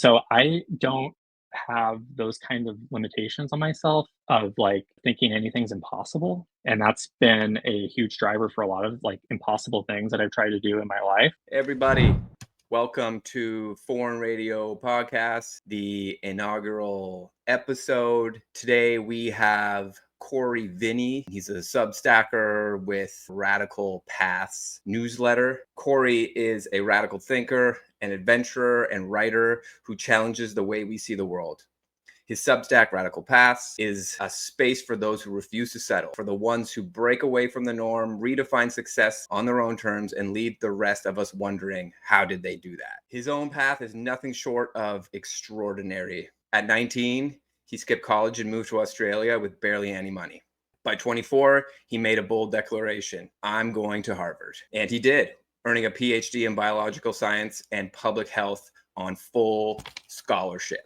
So I don't have those kind of limitations on myself of like thinking anything's impossible. And that's been a huge driver for a lot of like impossible things that I've tried to do in my life. Everybody, welcome to Foreign Radio Podcast, the inaugural episode. Today we have Cory Vinny. He's a Substacker with Radical Paths newsletter. Cory is a radical thinker, an adventurer, and writer who challenges the way we see the world. His Substack, Radical Paths, is a space for those who refuse to settle, for the ones who break away from the norm, redefine success on their own terms, and leave the rest of us wondering, how did they do that? His own path is nothing short of extraordinary. At 19, he skipped college and moved to Australia with barely any money. By 24, he made a bold declaration, I'm going to Harvard. And he did, earning a PhD in biological science and public health on full scholarship.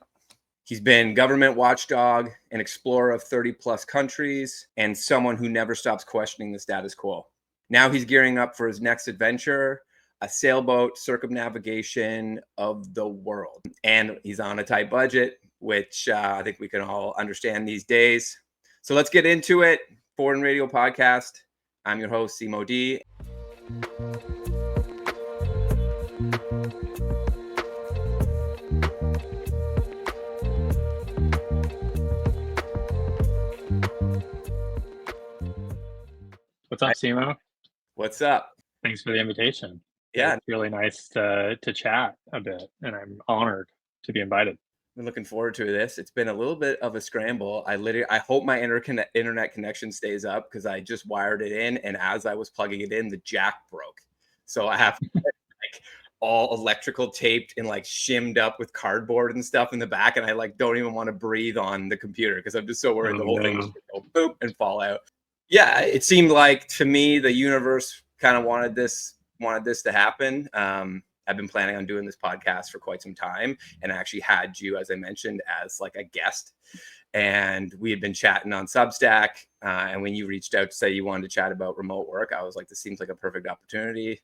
He's been government watchdog, an explorer of 30 plus countries, and someone who never stops questioning the status quo. Now he's gearing up for his next adventure, a sailboat circumnavigation of the world. And he's on a tight budget, which I think we can all understand these days. So let's get into it. Foreign Radio Podcast. I'm your host, Simo D. What's up, Simo? What's up? Thanks for the invitation. Yeah. It's really nice to chat a bit, and I'm honored to be invited. Been looking forward to this. It's been a little bit of a scramble. I hope my internet connection stays up because I just wired it in, and as I was plugging it in, the jack broke. So I have like all electrical taped and like shimmed up with cardboard and stuff in the back, and I like don't even want to breathe on the computer because I'm just so worried the whole thing is going to go boop and fall out. Yeah, it seemed like to me the universe kind of wanted this to happen. I've been planning on doing this podcast for quite some time, and I actually had you, as I mentioned, as like a guest. And we had been chatting on Substack. And when you reached out to say you wanted to chat about remote work, I was like, this seems like a perfect opportunity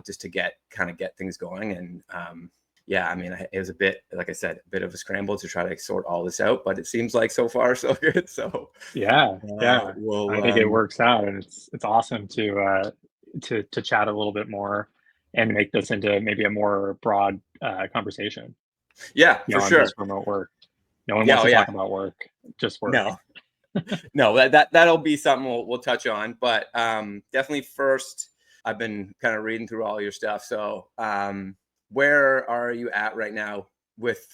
just to get things going. And yeah, I mean, it was a bit, like I said, a bit of a scramble to try to sort all this out, but it seems like so far so good. So yeah. I think it works out, and it's awesome to chat a little bit more and make this into maybe a more broad conversation. Yeah, for sure. Just remote work. No one wants to talk about work, just work. No, that'll be something we'll touch on, but definitely first, I've been kind of reading through all your stuff. So where are you at right now with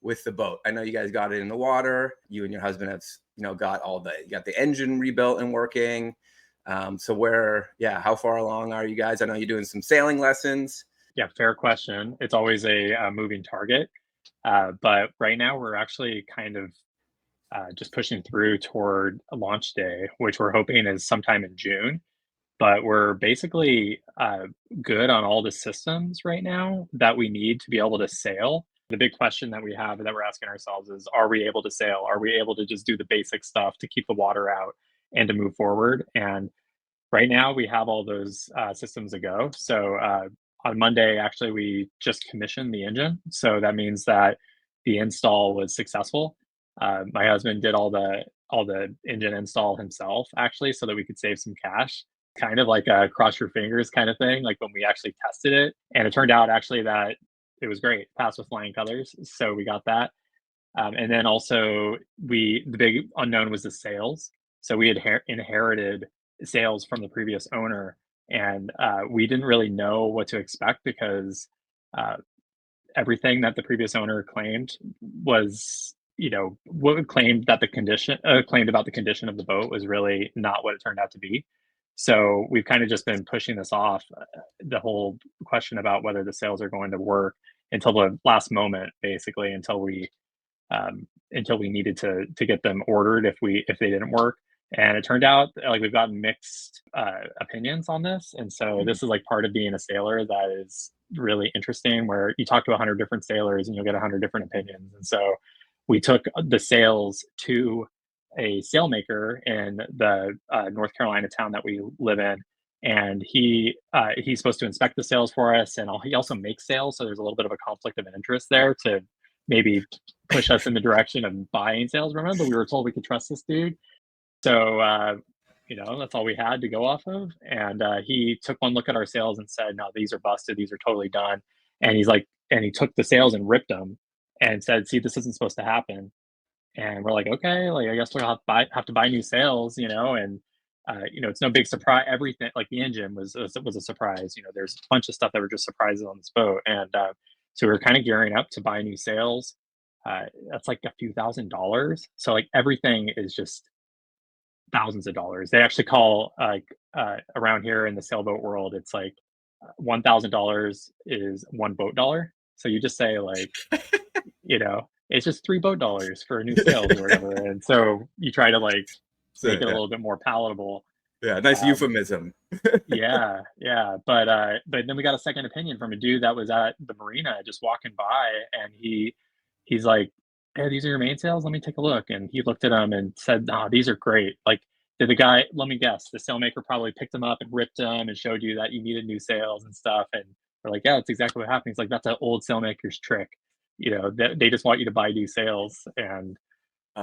the boat? I know you guys got it in the water. You and your husband have, got the engine rebuilt and working. So how far along are you guys? I know you're doing some sailing lessons. Yeah, fair question. It's always a moving target. But right now we're actually kind of just pushing through toward a launch day, which we're hoping is sometime in June. But we're basically good on all the systems right now that we need to be able to sail. The big question that we have that we're asking ourselves is, are we able to sail? Are we able to just do the basic stuff to keep the water out and to move forward? And right now we have all those systems a go. So on Monday, actually, we just commissioned the engine. So that means that the install was successful. My husband did all the engine install himself, actually, so that we could save some cash. Kind of like a cross your fingers kind of thing, like when we actually tested it. And it turned out actually that it was great, passed with flying colors. So we got that. And then also the big unknown was the sales. So we had inherited sales from the previous owner, and we didn't really know what to expect because everything that the previous owner claimed was, what claimed that claimed about the condition of the boat was really not what it turned out to be. So we've kind of just been pushing this off, the whole question about whether the sales are going to work until the last moment, basically, until we needed to get them ordered if they didn't work. And it turned out like we've gotten mixed opinions on this. And so this is like part of being a sailor that is really interesting, where you talk to 100 different sailors and you'll get 100 different opinions. And so we took the sales to a sailmaker in the North Carolina town that we live in, and he's supposed to inspect the sails for us, and he also makes sails. So there's a little bit of a conflict of interest there to maybe push us in the direction of buying sails. Remember, we were told we could trust this dude. So, that's all we had to go off of. And he took one look at our sails and said, "No, these are busted. These are totally done." And and he took the sails and ripped them and said, "See, this isn't supposed to happen." And we're like, "Okay, like I guess we'll have to buy new sails, and it's no big surprise. Everything like the engine was a surprise. There's a bunch of stuff that were just surprises on this boat, and so we are kind of gearing up to buy new sails. That's like a few $1,000s. So like everything is just thousands of dollars. They actually call around here in the sailboat world, it's like $1,000 is one boat dollar. So you just say like, it's just three boat dollars for new sails or whatever. And so you try to like So, make it a yeah. little bit more palatable. Yeah, nice euphemism. Yeah, yeah. But then we got a second opinion from a dude that was at the marina just walking by, and he's like, "Hey, these are your mainsails? Let me take a look." And he looked at them and said, "Oh, these are great." Like, did the guy, let me guess, the sailmaker probably picked them up and ripped them and showed you that you needed new sails and stuff. And we're like, "Yeah, that's exactly what happened." He's like, "That's an old sailmaker's trick. That they just want you to buy new sails." And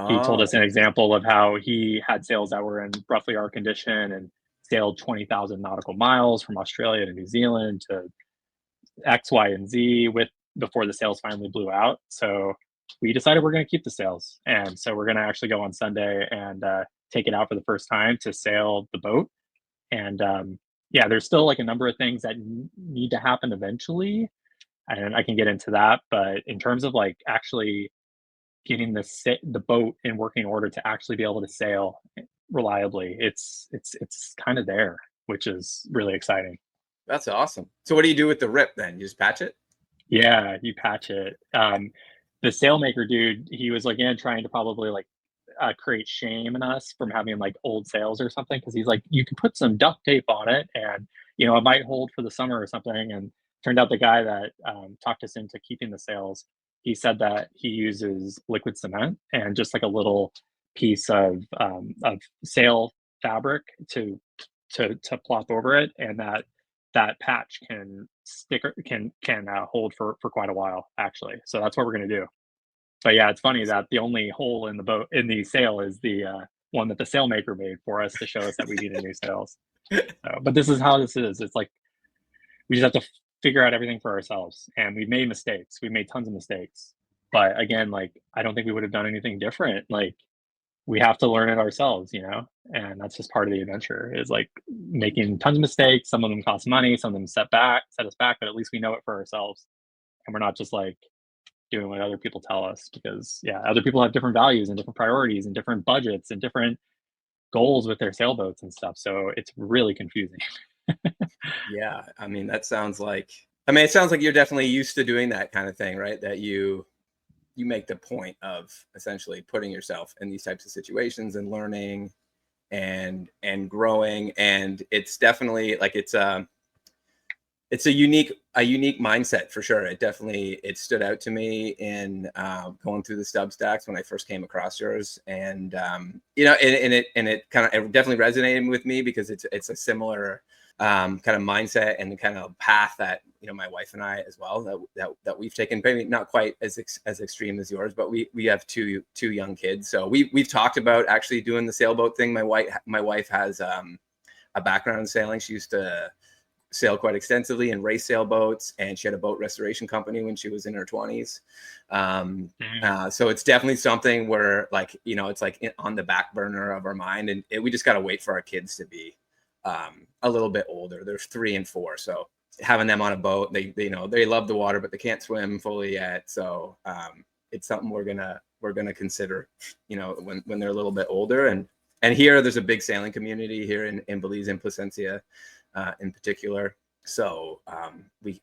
he told us Oh, an example of how he had sails that were in roughly our condition and sailed 20,000 nautical miles from Australia to New Zealand to X, Y, and Z with before the sails finally blew out. So we decided we're going to keep the sails. And so we're going to actually go on Sunday and take it out for the first time to sail the boat. And yeah, there's still like a number of things that need to happen eventually. And I can get into that. But in terms of like actually getting the boat in working order to actually be able to sail reliably, it's kind of there, which is really exciting. that's awesome. So what do you do with the rip then? You just patch it? Yeah, you patch it. The sailmaker dude, he was again trying to probably like create shame in us from having like old sails or something, because he's like, you can put some duct tape on it and it might hold for the summer or something. And turned out the guy that talked us into keeping the sails, he said that he uses liquid cement and just like a little piece of sail fabric to plop over it, and that patch can stick or can hold for quite a while actually. So that's what we're going to do. But yeah, it's funny that the only hole in the boat in the sail is the one that the sailmaker made for us to show us that we needed new sails. So, but this is how this is. It's like we just have to figure out everything for ourselves, and we've made mistakes. We've made tons of mistakes, but again, like I don't think we would have done anything different. Like we have to learn it ourselves, and that's just part of the adventure. Is like making tons of mistakes. Some of them cost money. Some of them set us back, but at least we know it for ourselves, and we're not just like doing what other people tell us, because yeah, other people have different values and different priorities and different budgets and different goals with their sailboats and stuff. So it's really confusing. Yeah, I mean that sounds like it sounds like you're definitely used to doing that kind of thing, right? That you make the point of essentially putting yourself in these types of situations and learning and growing, and it's definitely like it's a unique mindset for sure. It stood out to me in going through the Substacks when I first came across yours, and it kind of it definitely resonated with me because it's a similar kind of mindset and the kind of path that my wife and I as well that we've taken. Maybe not quite as extreme as yours, but we have two young kids, so we've talked about actually doing the sailboat thing. My wife has a background in sailing. She used to sail quite extensively in race sailboats, and she had a boat restoration company when she was in her 20s. So it's definitely something where like it's like on the back burner of our mind, and we just got to wait for our kids to be a little bit older. They're 3 and 4, so having them on a boat, they love the water, but they can't swim fully yet. So it's something we're gonna consider when they're a little bit older. And here there's a big sailing community here in Belize and Placencia in particular. So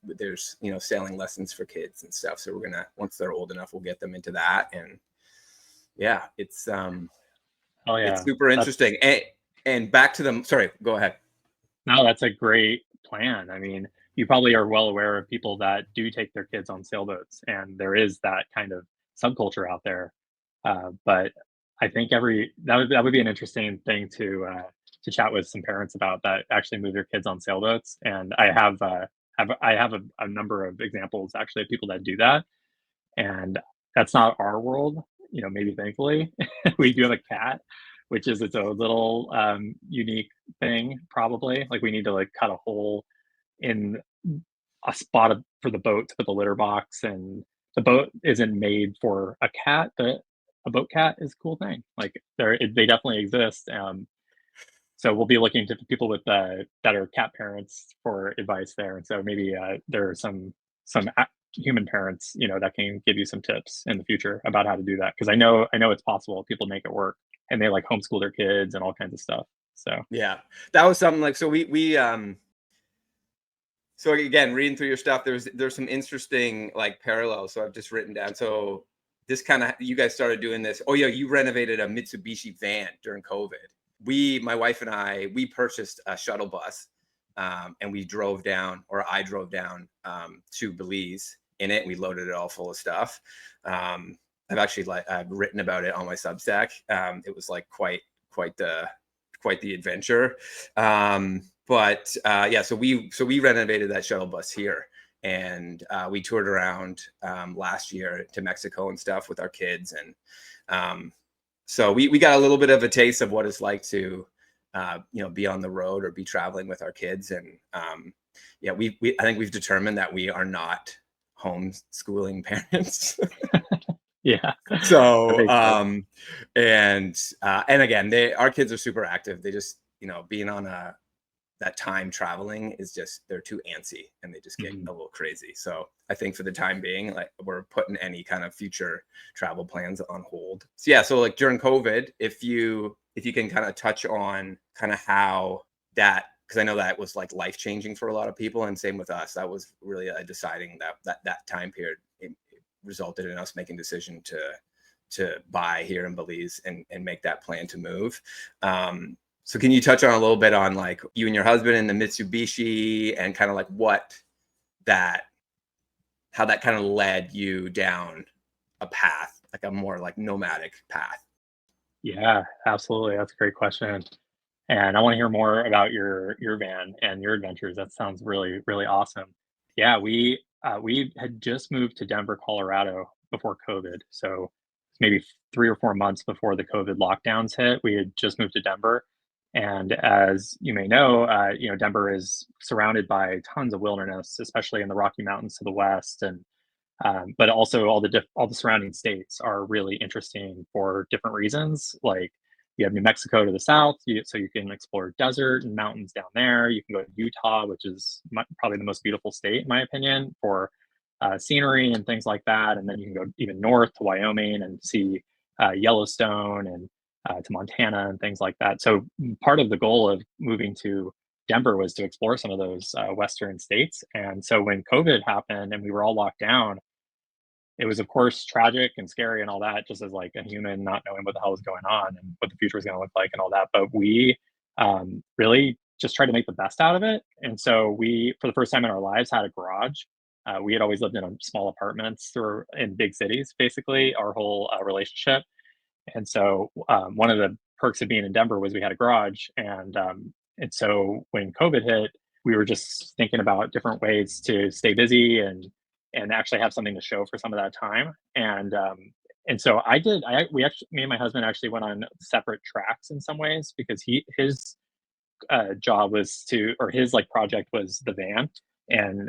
there's sailing lessons for kids and stuff. So we're gonna, once they're old enough, we'll get them into that. And yeah, it's Oh yeah, it's super interesting. And back to them. Sorry, go ahead. no, that's a great plan. I mean, you probably are well aware of people that do take their kids on sailboats, and there is that kind of subculture out there. But I think that would be an interesting thing to chat with some parents about, that actually move their kids on sailboats. And I have a number of examples actually of people that do that, and that's not our world, maybe thankfully. We do have a cat, which is its own little unique thing, probably. Like we need to like cut a hole in a spot for the boat to put the litter box, and the boat isn't made for a cat, but a boat cat is a cool thing. Like they definitely exist. So we'll be looking to people with that are cat parents for advice there. And so maybe there are some human parents, that can give you some tips in the future about how to do that. Because I know it's possible. People make it work, and they like homeschool their kids and all kinds of stuff. So Yeah, that was something like, so we so again, reading through your stuff, there's some interesting like parallels. So I've just written down. So this kind of, you guys started doing this. Oh yeah, you renovated a Mitsubishi van during COVID. My wife and I, we purchased a shuttle bus, and we drove down, or I drove down to Belize in it. We loaded it all full of stuff. I've written about it on my Substack. It was like quite the adventure. Yeah, so we renovated that shuttle bus here, and we toured around last year to Mexico and stuff with our kids, and so we got a little bit of a taste of what it's like to be on the road or be traveling with our kids. And yeah, I think we've determined that we are not homeschooling parents. yeah, that So makes sense. and again, our kids are super active. They just, being on that time traveling is just, they're too antsy, and they just get Mhm. a little crazy. So I think for the time being, like, we're putting any kind of future travel plans on hold. So yeah, so like during COVID, if you can kind of touch on kind of how that, because I know that was like life changing for a lot of people, and same with us. That was really a deciding that time period. It resulted in us making a decision to buy here in Belize and make that plan to move. So can you touch on a little bit on like you and your husband and the Mitsubishi, and kind of like how that kind of led you down a path, like a more like nomadic path? Yeah, absolutely. That's a great question. And I want to hear more about your van and your adventures. That sounds really, really awesome. Yeah, we had just moved to Denver, Colorado before COVID. So maybe 3 or 4 months before the COVID lockdowns hit, we had just moved to Denver. And as you may know, Denver is surrounded by tons of wilderness, especially in the Rocky Mountains to the west, and but also all the surrounding states are really interesting for different reasons. Like you have New Mexico to the south, so you can explore desert and mountains down there. You can go to Utah, which is probably the most beautiful state in my opinion for scenery and things like that. And then you can go even north to Wyoming and see Yellowstone, and to Montana and things like that. So part of the goal of moving to Denver was to explore some of those western states. And so when COVID happened and we were all locked down, it was of course tragic and scary and all that, just as like a human not knowing what the hell was going on and what the future was going to look like and all that. But we really just tried to make the best out of it. And so we, for the first time in our lives, had a garage. We had always lived in small apartments or in big cities, basically our whole relationship. And so one of the perks of being in Denver was we had a garage, and so when COVID hit, we were just thinking about different ways to stay busy and actually have something to show for some of that time. And so we actually, me and my husband actually went on separate tracks in some ways, because his job was to, or his like project was the van, and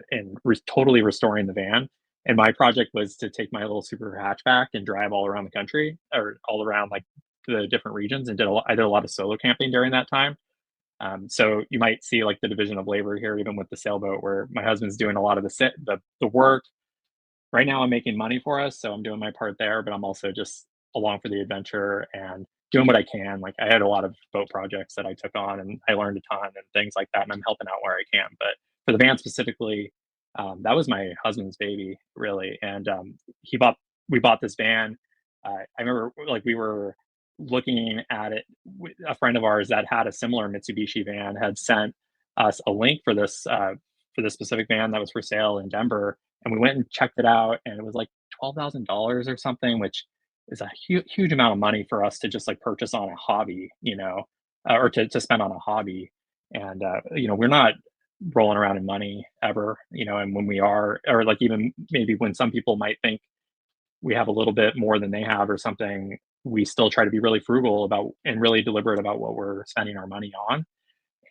totally restoring the van. And my project was to take my little super hatchback and drive all around the country, or all around like the different regions, and I did a lot of solo camping during that time. So you might see like the division of labor here, even with the sailboat, where my husband's doing a lot of the work. Right now I'm making money for us, so I'm doing my part there, but I'm also just along for the adventure and doing what I can. Like I had a lot of boat projects that I took on, and I learned a ton and things like that, and I'm helping out where I can. But for the van specifically, that was my husband's baby, really. And we bought this van. I remember like we were looking at it. A friend of ours that had a similar Mitsubishi van had sent us a link for this specific van that was for sale in Denver, and we went and checked it out, and it was like $12,000 or something, which is a huge amount of money for us to just like purchase on a hobby, or to spend on a hobby. And we're not rolling around in money ever, and when we are, or like even maybe when some people might think we have a little bit more than they have or something, we still try to be really frugal about and really deliberate about what we're spending our money on.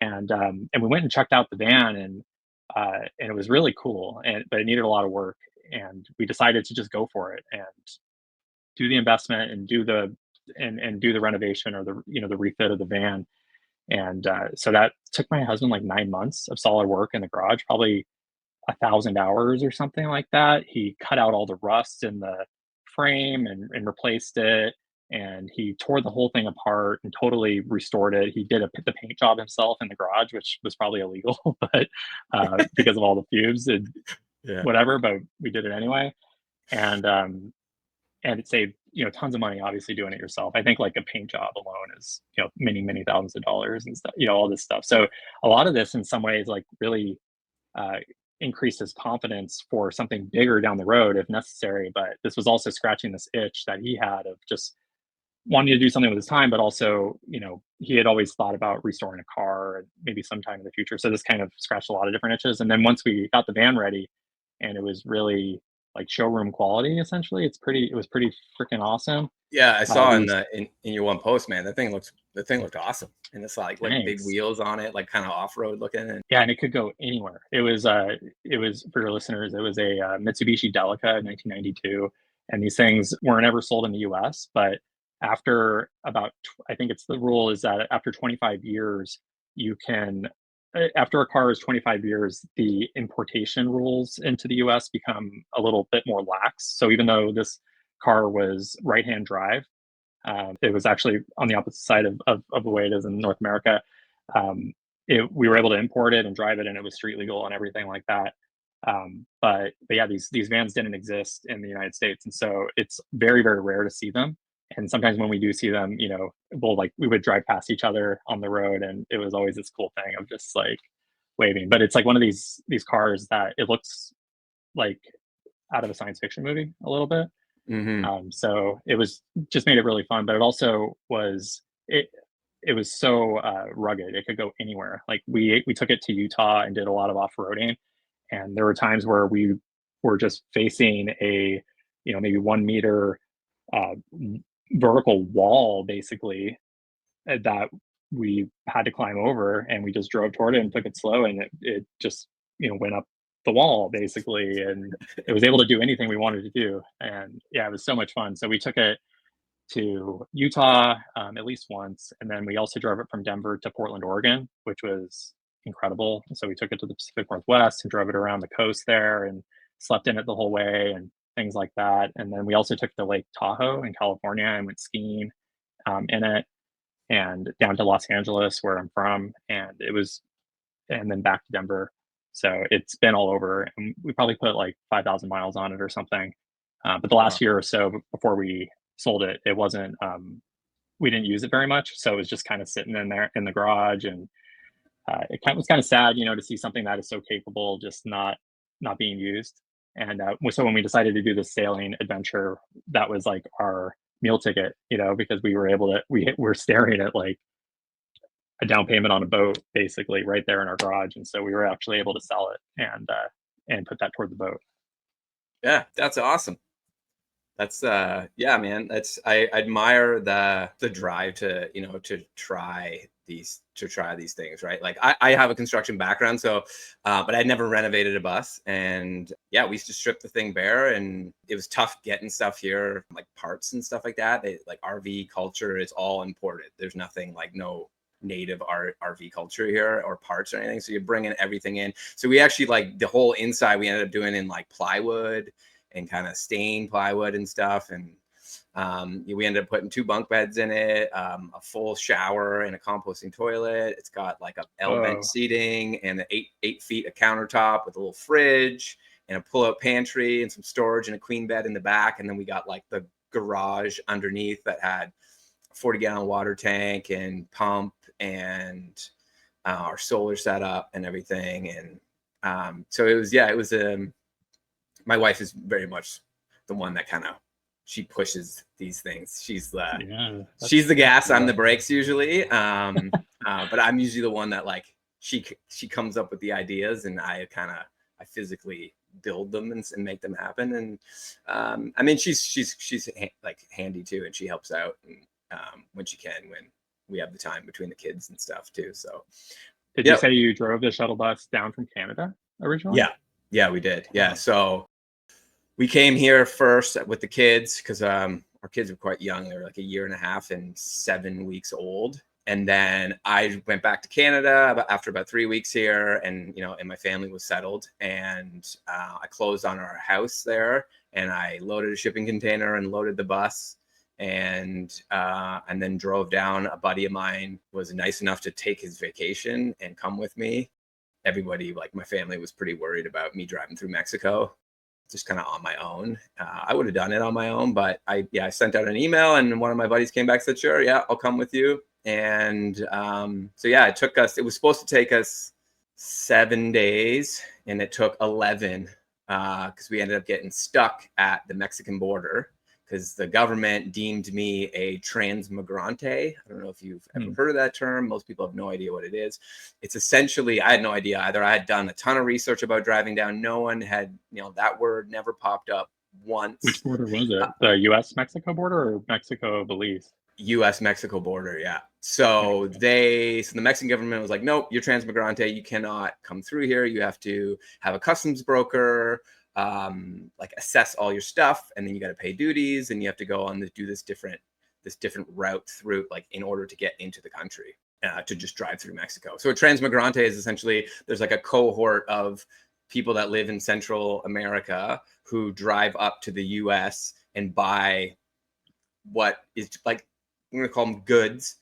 And we went and checked out the van, and it was really cool, but it needed a lot of work, and we decided to just go for it and do the investment and do the renovation or the refit of the van. And so that took my husband like 9 months of solid work in the garage, probably 1,000 hours or something like that. He cut out all the rust in the frame and replaced it. And he tore the whole thing apart and totally restored it. He did the paint job himself in the garage, which was probably illegal, but because of all the fumes and Yeah. whatever. But we did it anyway, and it saved tons of money. Obviously, doing it yourself. I think like a paint job alone is many thousands of dollars and stuff. All this stuff. So a lot of this, in some ways, like really uh, increased his confidence for something bigger down the road if necessary. But this was also scratching this itch that he had of just wanting to do something with his time, but also, he had always thought about restoring a car maybe sometime in the future. So this kind of scratched a lot of different itches. And then once we got the van ready and it was really like showroom quality, essentially, it was pretty freaking awesome. Yeah, I saw We in your one post, man. The thing looked awesome, and it's like big Thanks. wheels on it, like kind of off road looking. And Yeah, and it could go anywhere. It was for your listeners. It was a Mitsubishi Delica 1992, and these things weren't ever sold in the U.S. But after I think it's the rule is that after 25 years, you can. After a car is 25 years, the importation rules into the U.S. become a little bit more lax. So even though this car was right-hand drive, it was actually on the opposite side of the way it is in North America. Um, we were able to import it and drive it, and it was street legal and everything like that. But yeah, these vans didn't exist in the United States, and so it's very very rare to see them. And sometimes when we do see them, we would drive past each other on the road, and it was always this cool thing of just like waving. But it's like one of these cars that it looks like out of a science fiction movie a little bit. mm-hmm. So it was just made it really fun, but it also it was so rugged. It could go anywhere. Like we took it to Utah and did a lot of off roading, and there were times where we were just facing a maybe 1 meter uh, vertical wall, basically, that we had to climb over, and we just drove toward it and took it slow, and it just went up the wall basically, and it was able to do anything we wanted to do. And yeah, it was so much fun. So we took it to Utah at least once, and then we also drove it from Denver to Portland, Oregon, which was incredible. So we took it to the Pacific Northwest and drove it around the coast there and slept in it the whole way and things like that. And then we also took it to Lake Tahoe in California and went skiing in it, and down to Los Angeles where I'm from, and then back to Denver. So it's been all over, and we probably put like 5,000 miles on it or something. But the last year or so before we sold it, it wasn't. We didn't use it very much, so it was just kind of sitting in there in the garage, and was kind of sad, to see something that is so capable just not being used. And so when we decided to do this sailing adventure, that was like our meal ticket, because we were able to we're staring at like a down payment on a boat basically right there in our garage, and so we were actually able to sell it and put that toward the boat. Yeah, that's awesome. That's yeah, man. I admire the drive to try these things, right? Like I have a construction background, so but I'd never renovated a bus, and yeah, we used to strip the thing bare, and it was tough getting stuff here, like parts and stuff like that. Like RV culture is all imported. There's nothing like no native RV culture here or parts or anything, so you're bringing everything in. So we actually, like, the whole inside we ended up doing in like plywood and kind of stained plywood and stuff. And we ended up putting 2 bunk beds in it, a full shower and a composting toilet. It's got like a L bench seating and 8 feet of countertop with a little fridge and a pull-out pantry and some storage and a queen bed in the back. And then we got like the garage underneath that had a 40-gallon water tank and pump and our solar setup and everything. And so it was my wife is very much the one that kind of, she pushes these things. She's the gas. I'm the brakes usually. But I'm usually the one that, like, she comes up with the ideas, and I physically build them and make them happen. And I mean, she's like handy too, and she helps out and, when she can, when we have the time between the kids and stuff too. So Did you say you drove the shuttle bus down from Canada originally? Yeah, we did. Yeah, so we came here first with the kids because our kids were quite young. They were like a year and a half and 7 weeks old. And then I went back to Canada after about 3 weeks here, and and my family was settled. And I closed on our house there, and I loaded a shipping container and loaded the bus, and then drove down. A buddy of mine was nice enough to take his vacation and come with me. Everybody, like my family, was pretty worried about me driving through Mexico just kind of on my own. I would have done it on my own, but I sent out an email, and one of my buddies came back and said, sure, yeah, I'll come with you. And so yeah, it was supposed to take us 7 days, and it took 11 because we ended up getting stuck at the Mexican border because the government deemed me a transmigrante. I don't know if you've ever heard of that term. Most people have no idea what it is. It's essentially, I had no idea either. I had done a ton of research about driving down. No one had, that word never popped up once. Which border was it? The U.S.-Mexico border or Mexico-Belize? U.S.-Mexico border, yeah. So the Mexican government was like, nope, you're transmigrante. You cannot come through here. You have to have a customs broker, like assess all your stuff, and then you got to pay duties, and you have to go on do this different route through, like, in order to get into the country, to just drive through Mexico. So a transmigrante is essentially, there's like a cohort of people that live in Central America who drive up to the U.S. and buy what is, like, I'm going to call them goods.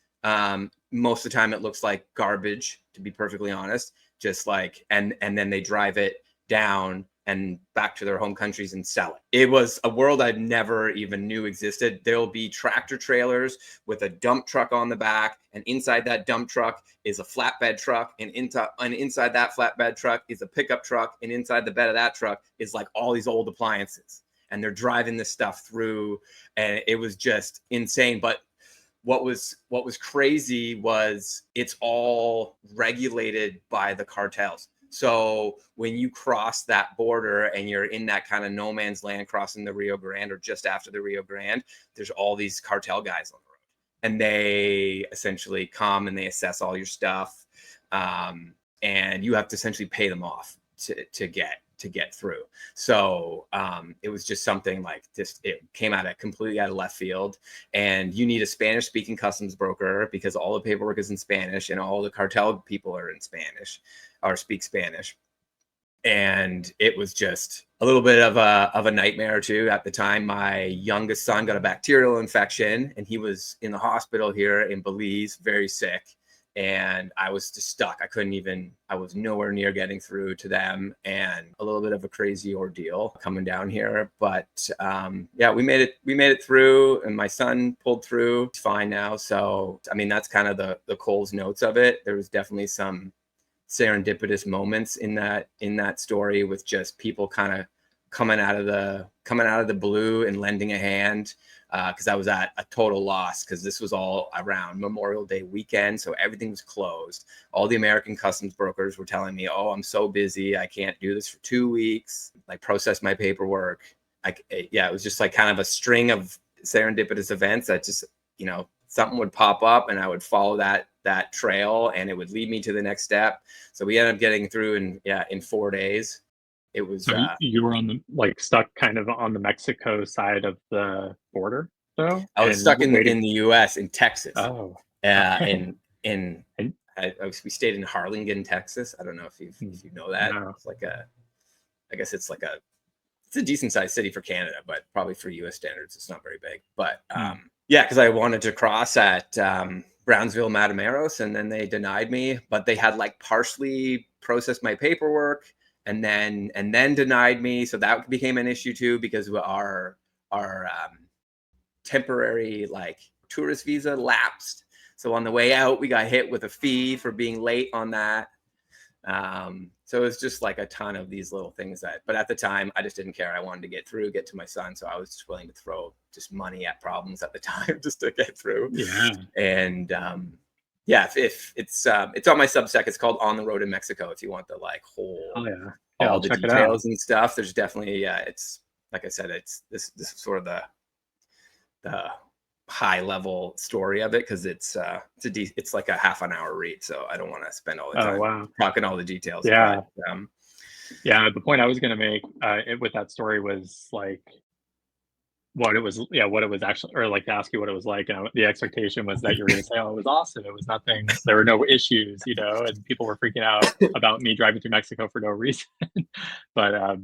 Most of the time it looks like garbage, to be perfectly honest, just like, and then they drive it down and back to their home countries and sell it. It was a world I never even knew existed. There'll be tractor trailers with a dump truck on the back, and inside that dump truck is a flatbed truck, and inside that flatbed truck is a pickup truck, and inside the bed of that truck is like all these old appliances. And they're driving this stuff through, and it was just insane. But what was crazy was it's all regulated by the cartels. So when you cross that border and you're in that kind of no man's land crossing the Rio Grande or just after the Rio Grande, there's all these cartel guys on the road, and they essentially come and they assess all your stuff, and you have to essentially pay them off to get through. So it was just something like this. It came completely out of left field, and you need a Spanish speaking customs broker because all the paperwork is in Spanish, and all the cartel people are in Spanish or speak Spanish. And it was just a little bit of a nightmare too. At the time, my youngest son got a bacterial infection, and he was in the hospital here in Belize, very sick. And I was just stuck. I was nowhere near getting through to them, and a little bit of a crazy ordeal coming down here. But yeah, we made it through, and my son pulled through. It's fine now. So, I mean, that's kind of the Cole's notes of it. There was definitely some serendipitous moments in that story, with just people kind of coming out of the blue and lending a hand. Because I was at a total loss, because this was all around Memorial Day weekend, so everything was closed. All the American customs brokers were telling me, "Oh, I'm so busy, I can't do this for 2 weeks. Like, process my paperwork." It was just like kind of a string of serendipitous events that just, something would pop up, and I would follow that trail, and it would lead me to the next step. So we ended up getting through in 4 days. It was. So you were stuck kind of on the Mexico side of the border, though? I was stuck in the U.S. in Texas. Oh, okay. We stayed in Harlingen, Texas. I don't know if you know that. No. It's like it's a decent sized city for Canada, but probably for U.S. standards, it's not very big. But because I wanted to cross at Brownsville, Matamoros, and then they denied me. But they had like partially processed my paperwork, and then denied me. So that became an issue too, because our temporary like tourist visa lapsed. So on the way out, we got hit with a fee for being late on that. So it was just like a ton of these little things but at the time I just didn't care. I wanted to get to my son. So I was just willing to throw just money at problems at the time just to get through. Yeah. And, if it's on my Substack, it's called On the Road in Mexico. If you want the like whole Yeah, all I'll the check it out. details and stuff. There's definitely, it's like I said, it's this is sort of the high level story of it, because it's like a half an hour read, so I don't want to spend all the Oh, time wow. talking all the details. But Yeah. Yeah, the point I was gonna make, with that story was, like, what it was actually, or, like, to ask you what it was like, and the expectation was that you were gonna say, "Oh, it was awesome. It was nothing, there were no issues," and people were freaking out about me driving through Mexico for no reason. But,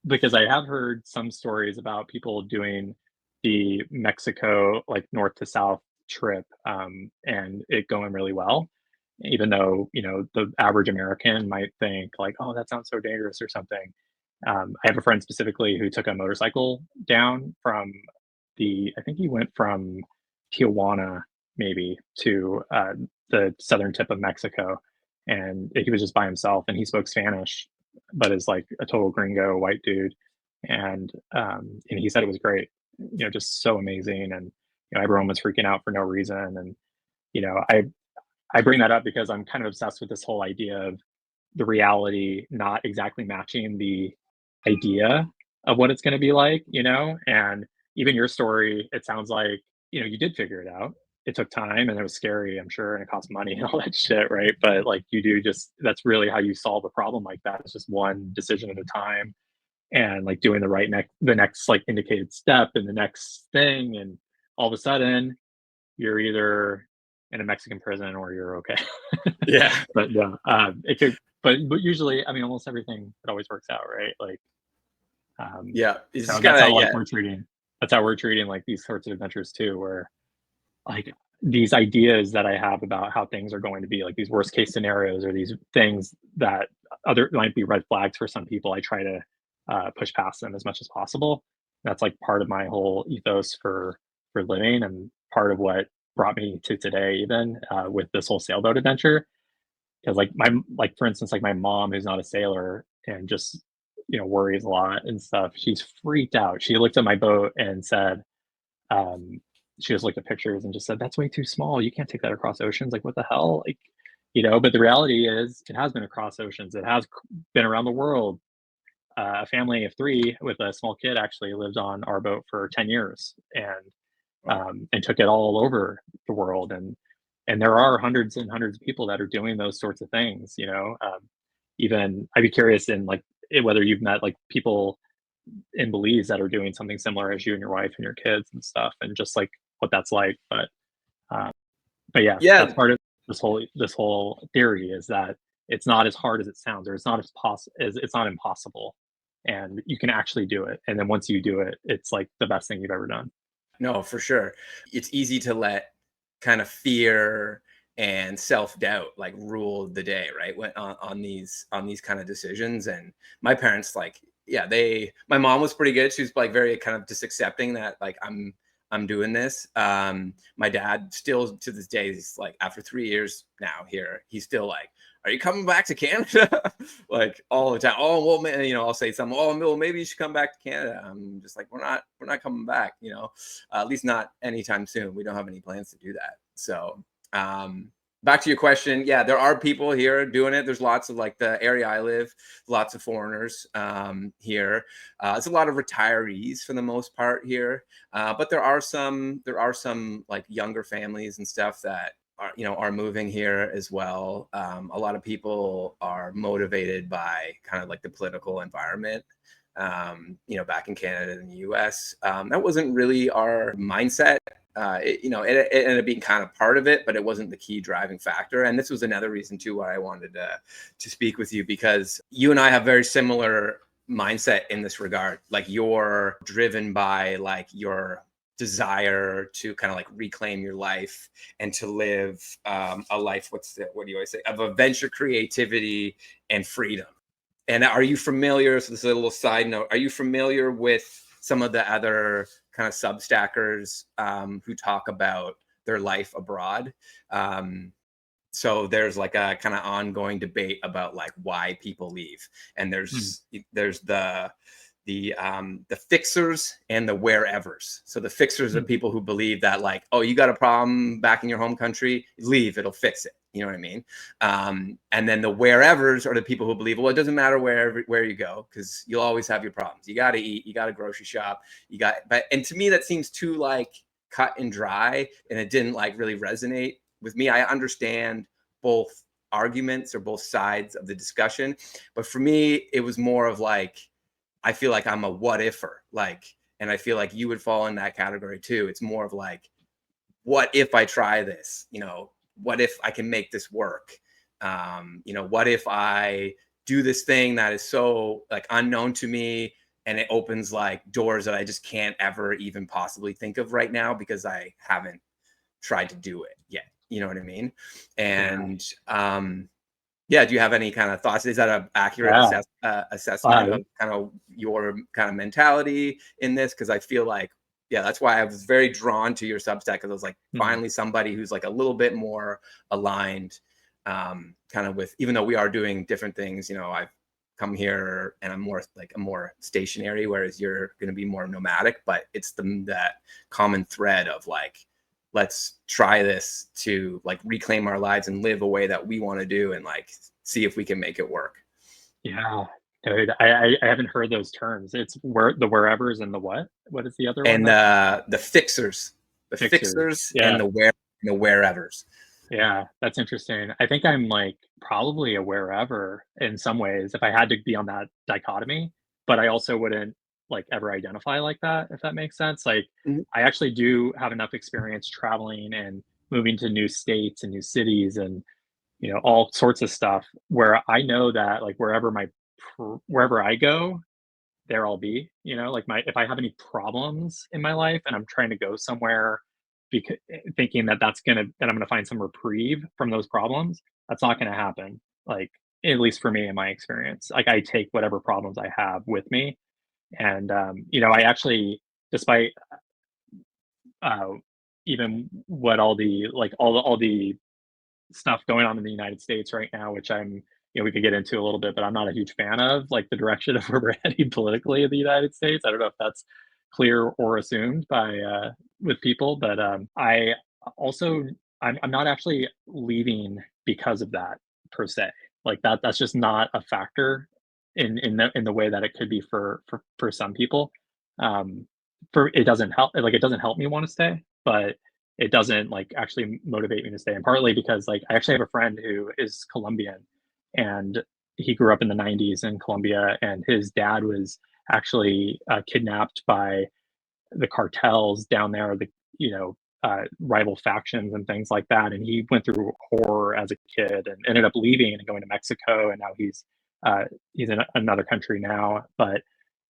because I have heard some stories about people doing the Mexico, like, north to south trip, and it going really well, even though, the average American might think like, "Oh, that sounds so dangerous," or something. I have a friend specifically who took a motorcycle down from I think he went from Tijuana maybe to, the southern tip of Mexico, and he was just by himself, and he spoke Spanish, but is like a total gringo white dude, and he said it was great, just so amazing, and everyone was freaking out for no reason, and I bring that up because I'm kind of obsessed with this whole idea of the reality not exactly matching the idea of what it's going to be like, and even your story, it sounds like, you did figure it out. It took time and it was scary, I'm sure, and it cost money and all that shit, right? But like you do just that's really how you solve a problem like that. It's just one decision at a time and like doing the next like indicated step and the next thing, and all of a sudden you're either in a Mexican prison or you're okay. Yeah. But yeah, it could, but usually, I mean, almost everything, it always works out, right? Like, Yeah, you so just that's gotta, how like yeah. that's how we're treating like these sorts of adventures too, where like these ideas that I have about how things are going to be, like these worst case scenarios or these things that other might be red flags for some people, I try to push past them as much as possible. That's like part of my whole ethos for living, and part of what brought me to today, even with this whole sailboat adventure. Because like for instance, like my mom, who's not a sailor and just worries a lot and stuff, she's freaked out. She looked at my boat and said, um, she just looked at pictures and just said, "That's way too small. You can't take that across oceans. Like, what the hell?" Like, but the reality is, it has been across oceans. It has been around the world. A family of three with a small kid actually lived on our boat for 10 years, Wow. and took it all over the world. And there are hundreds and hundreds of people that are doing those sorts of things. Even I'd be curious in like whether you've met like people in Belize that are doing something similar as you and your wife and your kids and stuff, and just like what that's like. Uh, but yeah, that's Yeah. part of this whole theory, is that it's not as hard as it sounds, or it's not as it's not impossible, and you can actually do it. And then once you do it, it's like the best thing you've ever done. No, for sure. It's easy to let kind of fear and self-doubt like rule the day, right? When on these kind of decisions. And my parents, like, yeah, my mom was pretty good. She was like very kind of just accepting that like I'm doing this. My dad still to this day, he's like, after 3 years now here, he's still like, "Are you coming back to Canada?" Like all the time. "Oh, well, man," I'll say something. "Oh, well, maybe you should come back to Canada." I'm just like, we're not coming back, at least not anytime soon. We don't have any plans to do that. So, back to your question. Yeah, there are people here doing it. There's lots of, like, the area I live, lots of foreigners here. It's a lot of retirees for the most part here. But there are some like younger families and stuff that are moving here as well. A lot of people are motivated by kind of like the political environment, back in Canada and the US. That wasn't really our mindset. It ended up being kind of part of it, but it wasn't the key driving factor. And this was another reason too why I wanted to speak with you, because you and I have very similar mindset in this regard. Like, you're driven by like your desire to kind of like reclaim your life and to live a life, what do you always say, of adventure, creativity, and freedom. And are you familiar? So this is a little side note. Are you familiar with some of the other kind of substackers who talk about their life abroad? So there's like a kind of ongoing debate about like why people leave, and Hmm. there's the fixers and the wherevers. So the fixers are Hmm. people who believe that like, oh, you got a problem back in your home country, leave, it'll fix it. You know what I mean? And then the wherevers are the people who believe, well, it doesn't matter where you go, because you'll always have your problems. You got to eat, you got to grocery shop, and to me, that seems too like cut and dry, and it didn't like really resonate with me. I understand both arguments or both sides of the discussion, but for me, it was more of like, I feel like I'm a what ifer, like, and I feel like you would fall in that category too. It's more of like, what if I try this? What if I can make this work? What if I do this thing that is so like unknown to me, and it opens like doors that I just can't ever even possibly think of right now because I haven't tried to do it yet. You know what I mean? And yeah, do you have any kind of thoughts? Is that an accurate assessment of kind of your kind of mentality in this? Because I feel like, yeah, that's why I was very drawn to your Substack, because I was like, finally somebody who's like a little bit more aligned, kind of with, even though we are doing different things. I've come here and I'm more stationary, whereas you're going to be more nomadic, but it's that common thread of like, let's try this to like reclaim our lives and live a way that we want to do, and like see if we can make it work. Yeah, dude, I haven't heard those terms. It's the wherevers and the what? What is the other one? And the fixers, yeah. and the wherevers. Yeah, that's interesting. I think I'm like probably a wherever in some ways if I had to be on that dichotomy, but I also wouldn't like ever identify like that, if that makes sense. Like Mhm. I actually do have enough experience traveling and moving to new states and new cities and all sorts of stuff where I know that like wherever I go, there I'll be, like if I have any problems in my life and I'm trying to go somewhere because thinking that I'm gonna find some reprieve from those problems, that's not gonna happen. Like at least for me in my experience, like I take whatever problems I have with me, and I actually, despite uh, even what all the stuff going on in the United States right now, which we could get into a little bit, but I'm not a huge fan of like the direction of where we're heading politically in the United States. I don't know if that's clear or assumed by with people, but I also I'm not actually leaving because of that per se. Like that's just not a factor in the way that it could be for some people. Um, for it doesn't help like it doesn't help me want to stay, but it doesn't like actually motivate me to stay. And partly because like I actually have a friend who is Colombian, and he grew up in the 90s in Colombia, and his dad was actually kidnapped by the cartels down there, rival factions and things like that. And he went through horror as a kid and ended up leaving and going to Mexico. And now he's in another country now. But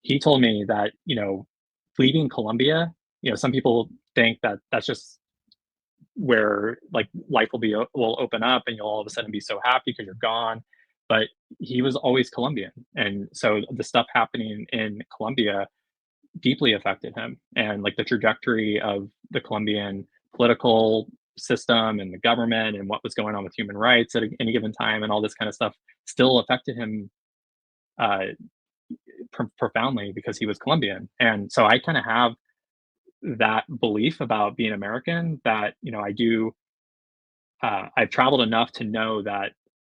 he told me that, leaving Colombia, some people think that that's just where like life will open up and you'll all of a sudden be so happy because you're gone. But he was always Colombian, and so the stuff happening in Colombia deeply affected him, and like the trajectory of the Colombian political system and the government and what was going on with human rights at any given time and all this kind of stuff still affected him uh, profoundly because he was Colombian. And so I kind of have that belief about being American that I've traveled enough to know that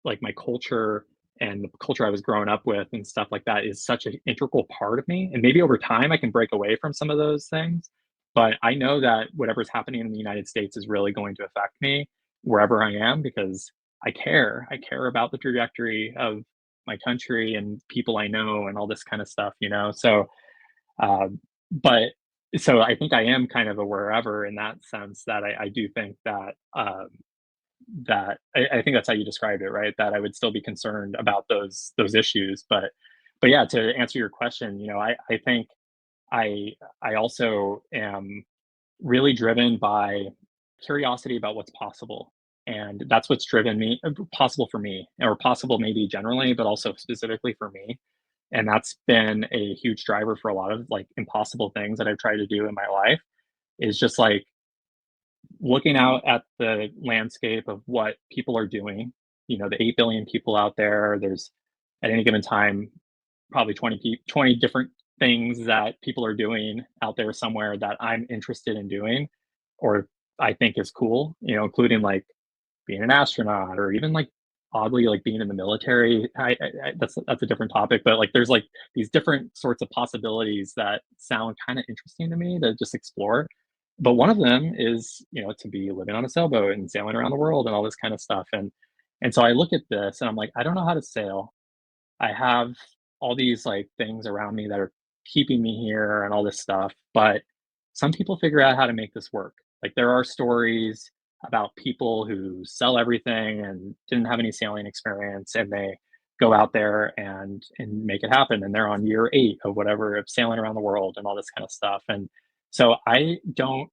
like my culture and the culture I was growing up with and stuff like that is such an integral part of me. And maybe over time I can break away from some of those things. But I know that whatever's happening in the United States is really going to affect me wherever I am because I care. I care about the trajectory of my country and people I know and all this kind of stuff. Um, but so I think I am kind of a wherever in that sense that I do think that I think that's how you described it, right? That I would still be concerned about those issues, but yeah, to answer your question, I think I I also am really driven by curiosity about what's possible, and that's what's driven me possible for me, or possible maybe generally, but also specifically for me. And that's been a huge driver for a lot of like impossible things that I've tried to do in my life. Is just like looking out at the landscape of what people are doing, the 8 billion people out there, there's at any given time probably 20 different things that people are doing out there somewhere that I'm interested in doing or I think is cool, including like being an astronaut, or even like oddly like being in the military. That's a different topic, but like there's like these different sorts of possibilities that sound kind of interesting to me to just explore. But one of them is, to be living on a sailboat and sailing around the world and all this kind of stuff. And so I look at this and I'm like, I don't know how to sail. I have all these like things around me that are keeping me here and all this stuff, but some people figure out how to make this work. Like there are stories about people who sell everything and didn't have any sailing experience, and they go out there and make it happen, and they're on year 8 of whatever of sailing around the world and all this kind of stuff. And so I don't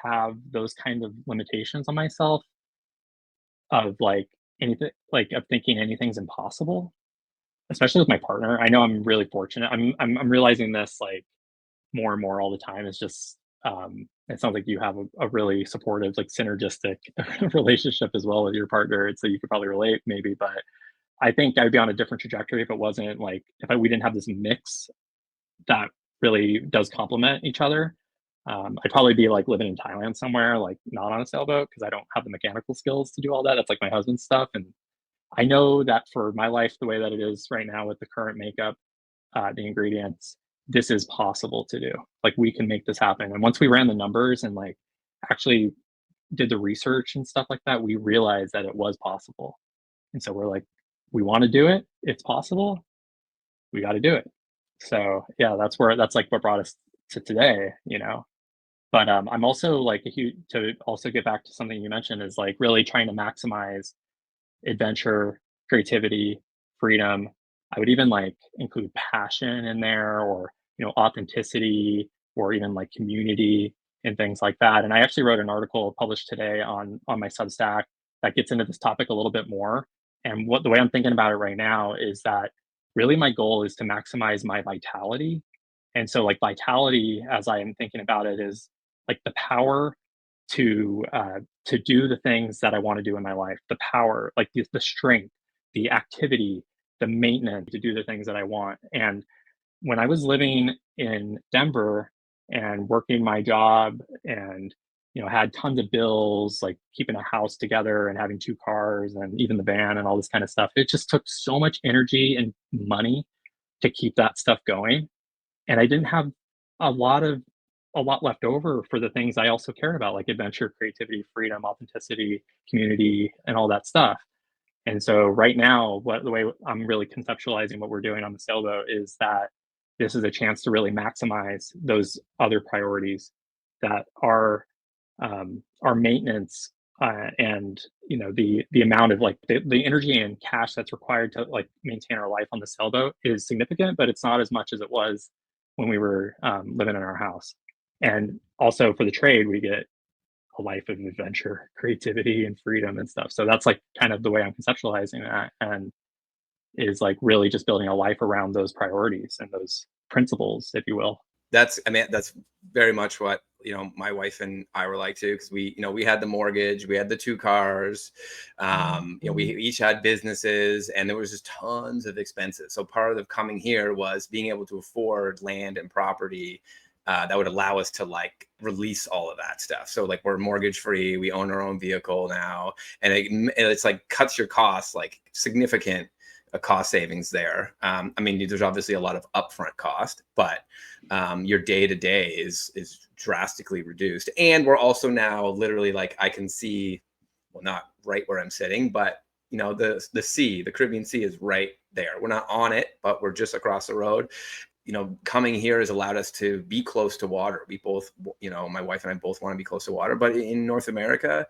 have those kind of limitations on myself of like anything, like of thinking anything's impossible, especially with my partner. I know I'm really fortunate. I'm realizing this like more and more all the time. It's just it sounds like you have a really supportive, like synergistic relationship as well with your partner. And so you could probably relate maybe, but I think I'd be on a different trajectory if it wasn't like we didn't have this mix that really does complement each other. I'd probably be like living in Thailand somewhere, like not on a sailboat because I don't have the mechanical skills to do all that. That's like my husband's stuff. And I know that for my life, the way that it is right now with the current makeup, the ingredients, this is possible to do. Like we can make this happen. And once we ran the numbers and like actually did the research and stuff like that, we realized that it was possible. And so we're like, we want to do it. It's possible. We got to do it. So yeah, that's like what brought us to today. But I'm also like a huge, to also get back to something you mentioned, is like really trying to maximize adventure, creativity, freedom. I would even like include passion in there, or authenticity, or even like community and things like that. And I actually wrote an article published today on my Substack that gets into this topic a little bit more. And what the way I'm thinking about it right now is that really my goal is to maximize my vitality. And so like vitality, as I am thinking about it, is like the power to do the things that I want to do in my life, the power, like the strength, the activity, the maintenance to do the things that I want. And when I was living in Denver and working my job and had tons of bills, like keeping a house together and having 2 cars and even the van and all this kind of stuff, it just took so much energy and money to keep that stuff going. And I didn't have a lot of a lot left over for the things I also cared about, like adventure, creativity, freedom, authenticity, community, and all that stuff. And so right now, the way I'm really conceptualizing what we're doing on the sailboat is that this is a chance to really maximize those other priorities that are our maintenance, and the amount of like the energy and cash that's required to like maintain our life on the sailboat is significant, but it's not as much as it was when we were living in our house. And also for the trade, we get a life of adventure, creativity, and freedom and stuff. So that's like kind of the way I'm conceptualizing that, and is like really just building a life around those priorities and those principles, if you will. That's very much what my wife and I were like too, because we had the mortgage, we had the 2 cars, we each had businesses, and there was just tons of expenses. So part of coming here was being able to afford land and property that would allow us to like release all of that stuff. So like we're mortgage free, we own our own vehicle now, and it's like cuts your costs like significant cost savings there. There's obviously a lot of upfront cost, but your day to day is drastically reduced. And we're also now literally like I can see, well, not right where I'm sitting, but the sea, the Caribbean Sea is right there. We're not on it, but we're just across the road. Coming here has allowed us to be close to water. We both, my wife and I both want to be close to water, but in North America,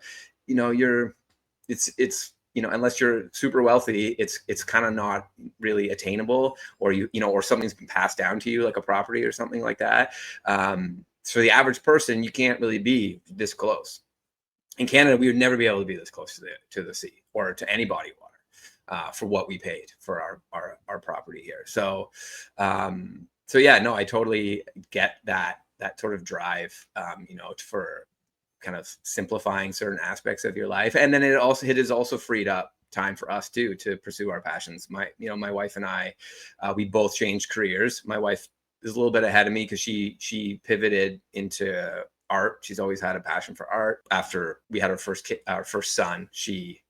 it's unless you're super wealthy, it's kind of not really attainable, or or something's been passed down to you like a property or something like that. For the average person, you can't really be this close. In Canada, we would never be able to be this close to the sea or to any body of water for what we paid for our property here. So yeah, no, I totally get that sort of drive, for kind of simplifying certain aspects of your life. And then it has also freed up time for us too to pursue our passions. My wife and I, we both changed careers. My wife is a little bit ahead of me because she pivoted into art. She's always had a passion for art. After we had our first son, she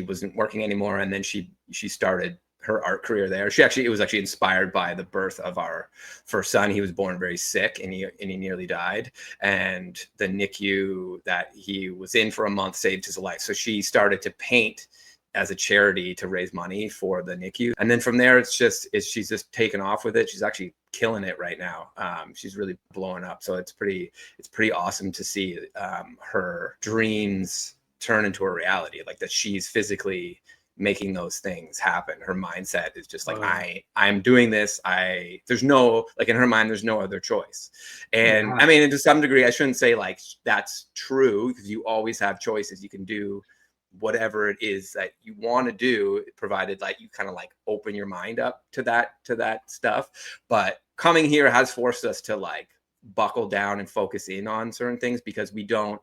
wasn't working anymore, and then she started her art career there. It was actually inspired by the birth of our first son. He was born very sick, and he nearly died. And the NICU that he was in for a month saved his life. So she started to paint as a charity to raise money for the NICU. And then from there, she's just taken off with it. She's actually killing it right now. She's really blowing up. So it's pretty awesome to see her dreams turn into a reality, like that she's physically making those things happen. Her mindset is just like, I'm doing this. There's no, like, in her mind, there's no other choice. And I mean, to some degree, I shouldn't say like that's true, because you always have choices. You can do whatever it is that you want to do, provided like you kind of like open your mind up to that stuff. But coming here has forced us to like buckle down and focus in on certain things, because we don't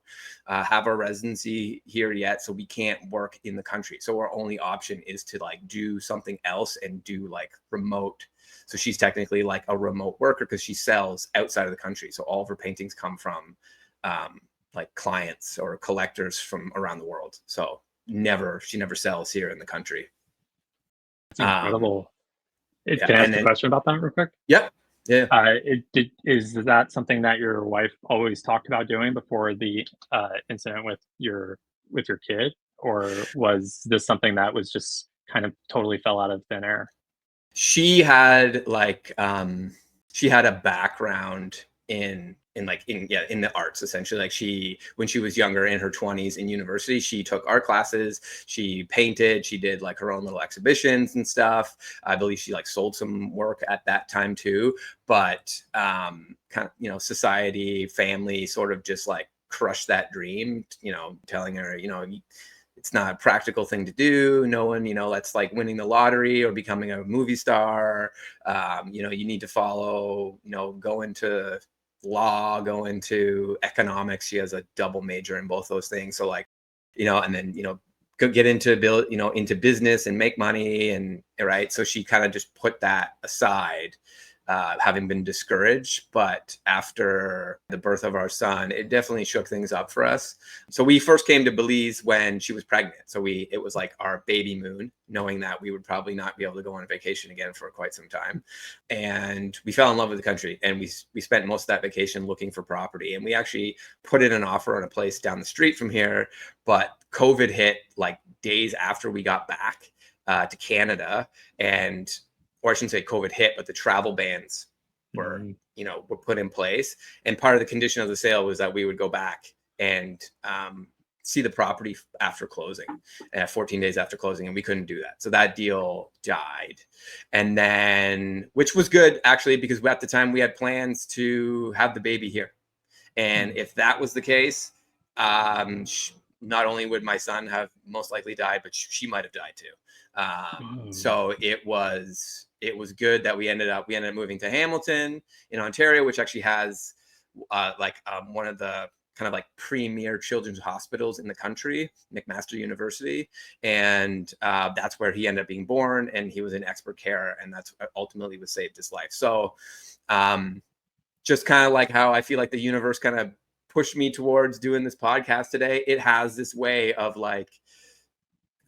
have our residency here yet, so we can't work in the country. So our only option is to like do something else and do like remote. So she's technically like a remote worker because she sells outside of the country. So all of her paintings come from like clients or collectors from around the world. So she never sells here in the country. It's incredible. Can I ask a question about that real quick? Yep. Yeah. Is that something that your wife always talked about doing before the incident with your kid, or was this something that was just kind of totally fell out of thin air? She had a background in the arts, essentially. Like when she was younger, in her 20s, in university, she took art classes, she painted, she did like her own little exhibitions and stuff. I believe she like sold some work at that time too, but kind of, society, family sort of just like crushed that dream, telling her, it's not a practical thing to do. No one, that's like winning the lottery or becoming a movie star. You need to follow, go into law, go into economics. She has a double major in both those things. So like, and then, go get into business and make money. And right. So she kind of just put that aside, having been discouraged. But after the birth of our son, it definitely shook things up for us. So we first came to Belize when she was pregnant. So it was like our baby moon, knowing that we would probably not be able to go on a vacation again for quite some time. And we fell in love with the country, and we spent most of that vacation looking for property. And we actually put in an offer on a place down the street from here, but COVID hit like days after we got back to Canada. Or I shouldn't say COVID hit, but the travel bans were put in place. And part of the condition of the sale was that we would go back and see the property after closing, 14 days after closing. And we couldn't do that. So that deal died. And then, which was good actually, because at the time we had plans to have the baby here. And if that was the case, not only would my son have most likely died, but she might've died too. So it was good that we ended up moving to Hamilton in Ontario, which actually has one of the kind of like premier children's hospitals in the country, McMaster University. And that's where he ended up being born, and he was in expert care, and that's ultimately what saved his life. So just kind of like how I feel like the universe kind of pushed me towards doing this podcast today. It has this way of like